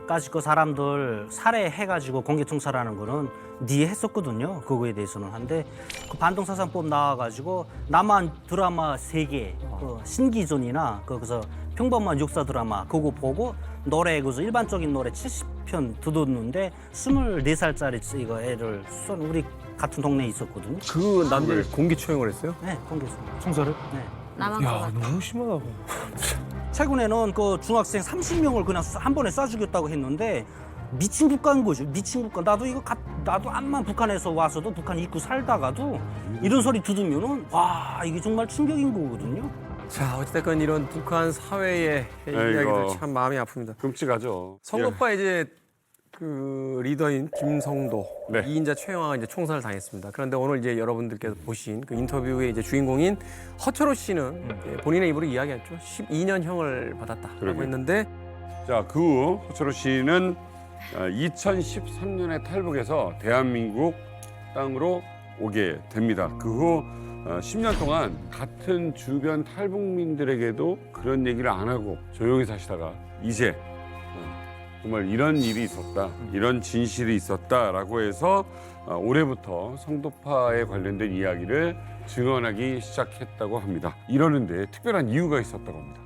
까짓 거 사람들 살해해가지고 공개 총살하는 거는 이해했었거든요. 그거에 대해서는 한데 그 반동사상법 나와가지고 남한 드라마 3개, 그 신기전이나 그래서 평범한 역사 드라마 그거 보고 노래 그래서 일반적인 노래 70편 듣었는데 24살짜리 이거 애를 쏜 우리 같은 동네에 있었거든요. 그 남자를 공개 처형을 했어요? 네, 공개 총살을? 네. 남한 야, 것 같아. 너무 심하다. 최근에는 그 중학생 30명을 그냥 한 번에 쏴 죽였다고 했는데 미친 국가인 거죠. 미친 국가. 나도 이거 나도 암만 북한에서 와서도 북한 입구 살다가도 이런 소리 들으면은 와 이게 정말 충격인 거거든요. 자, 어찌됐건 이런 북한 사회의 이야기들 참 마음이 아픕니다. 끔찍하죠. 성도파 이제 그 리더인 김성도 네. 2인자 최영화가 이제 총살을 당했습니다. 그런데 오늘 이제 여러분들께서 보신 그 인터뷰의 이제 주인공인 허철호 씨는 본인의 입으로 이야기했죠. 12년형을 받았다라고 그러게요. 했는데 자, 그 후 허철호 씨는 2013년에 탈북해서 대한민국 땅으로 오게 됩니다. 그 후 10년 동안 같은 주변 탈북민들에게도 그런 얘기를 안 하고 조용히 사시다가 이제 정말 이런 일이 있었다, 이런 진실이 있었다라고 해서 올해부터 성도파에 관련된 이야기를 증언하기 시작했다고 합니다. 이러는데 특별한 이유가 있었다고 합니다.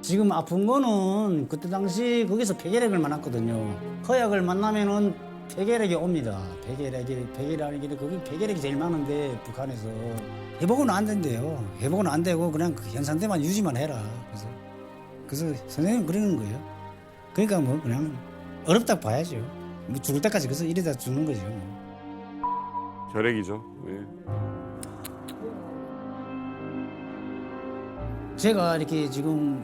지금 아픈 거는 그때 당시 거기서 폐결핵을 만났거든요. 허약을 만나면은 폐결핵이 옵니다. 폐결이라는 게 거기 폐결핵이 제일 많은데 북한에서 회복은 안 된대요. 회복은 안 되고 그냥 그 현 상태만 유지만 해라. 그래서 선생님 그러는 거예요. 그러니까 뭐 그냥 어렵다고 봐야죠. 뭐 죽을 때까지 그래서 이러다 죽는 거죠. 결핵이죠. 예. 제가 이렇게 지금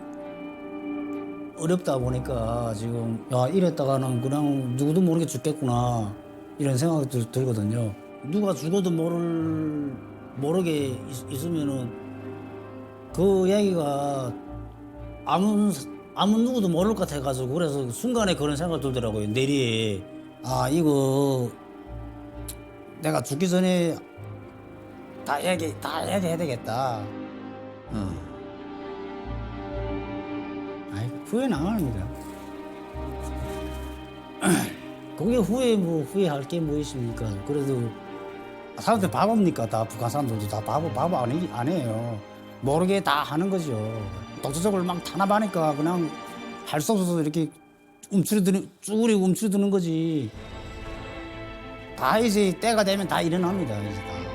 어렵다 보니까 지금 야 이랬다가는 그냥 누구도 모르게 죽겠구나 이런 생각이 들거든요. 누가 죽어도 모르게 있으면은 그 얘기가 아무 누구도 모를 것 같아가지고 그래서 순간에 그런 생각이 들더라고요. 내리에 아 이거 내가 죽기 전에 다 얘기해야 되겠다. 후회는 안 합니다. 그게 후회할 게 뭐 있습니까? 그래도 사람들 바보입니까? 다 북한 사람들도 다 바보 안 해요. 모르게 다 하는 거죠. 독자적으로 막 탄압하니까 그냥 할 수 없어서 이렇게 쭈그리고 움츠러드는 거지. 다 이제 때가 되면 다 일어납니다. 이제 다.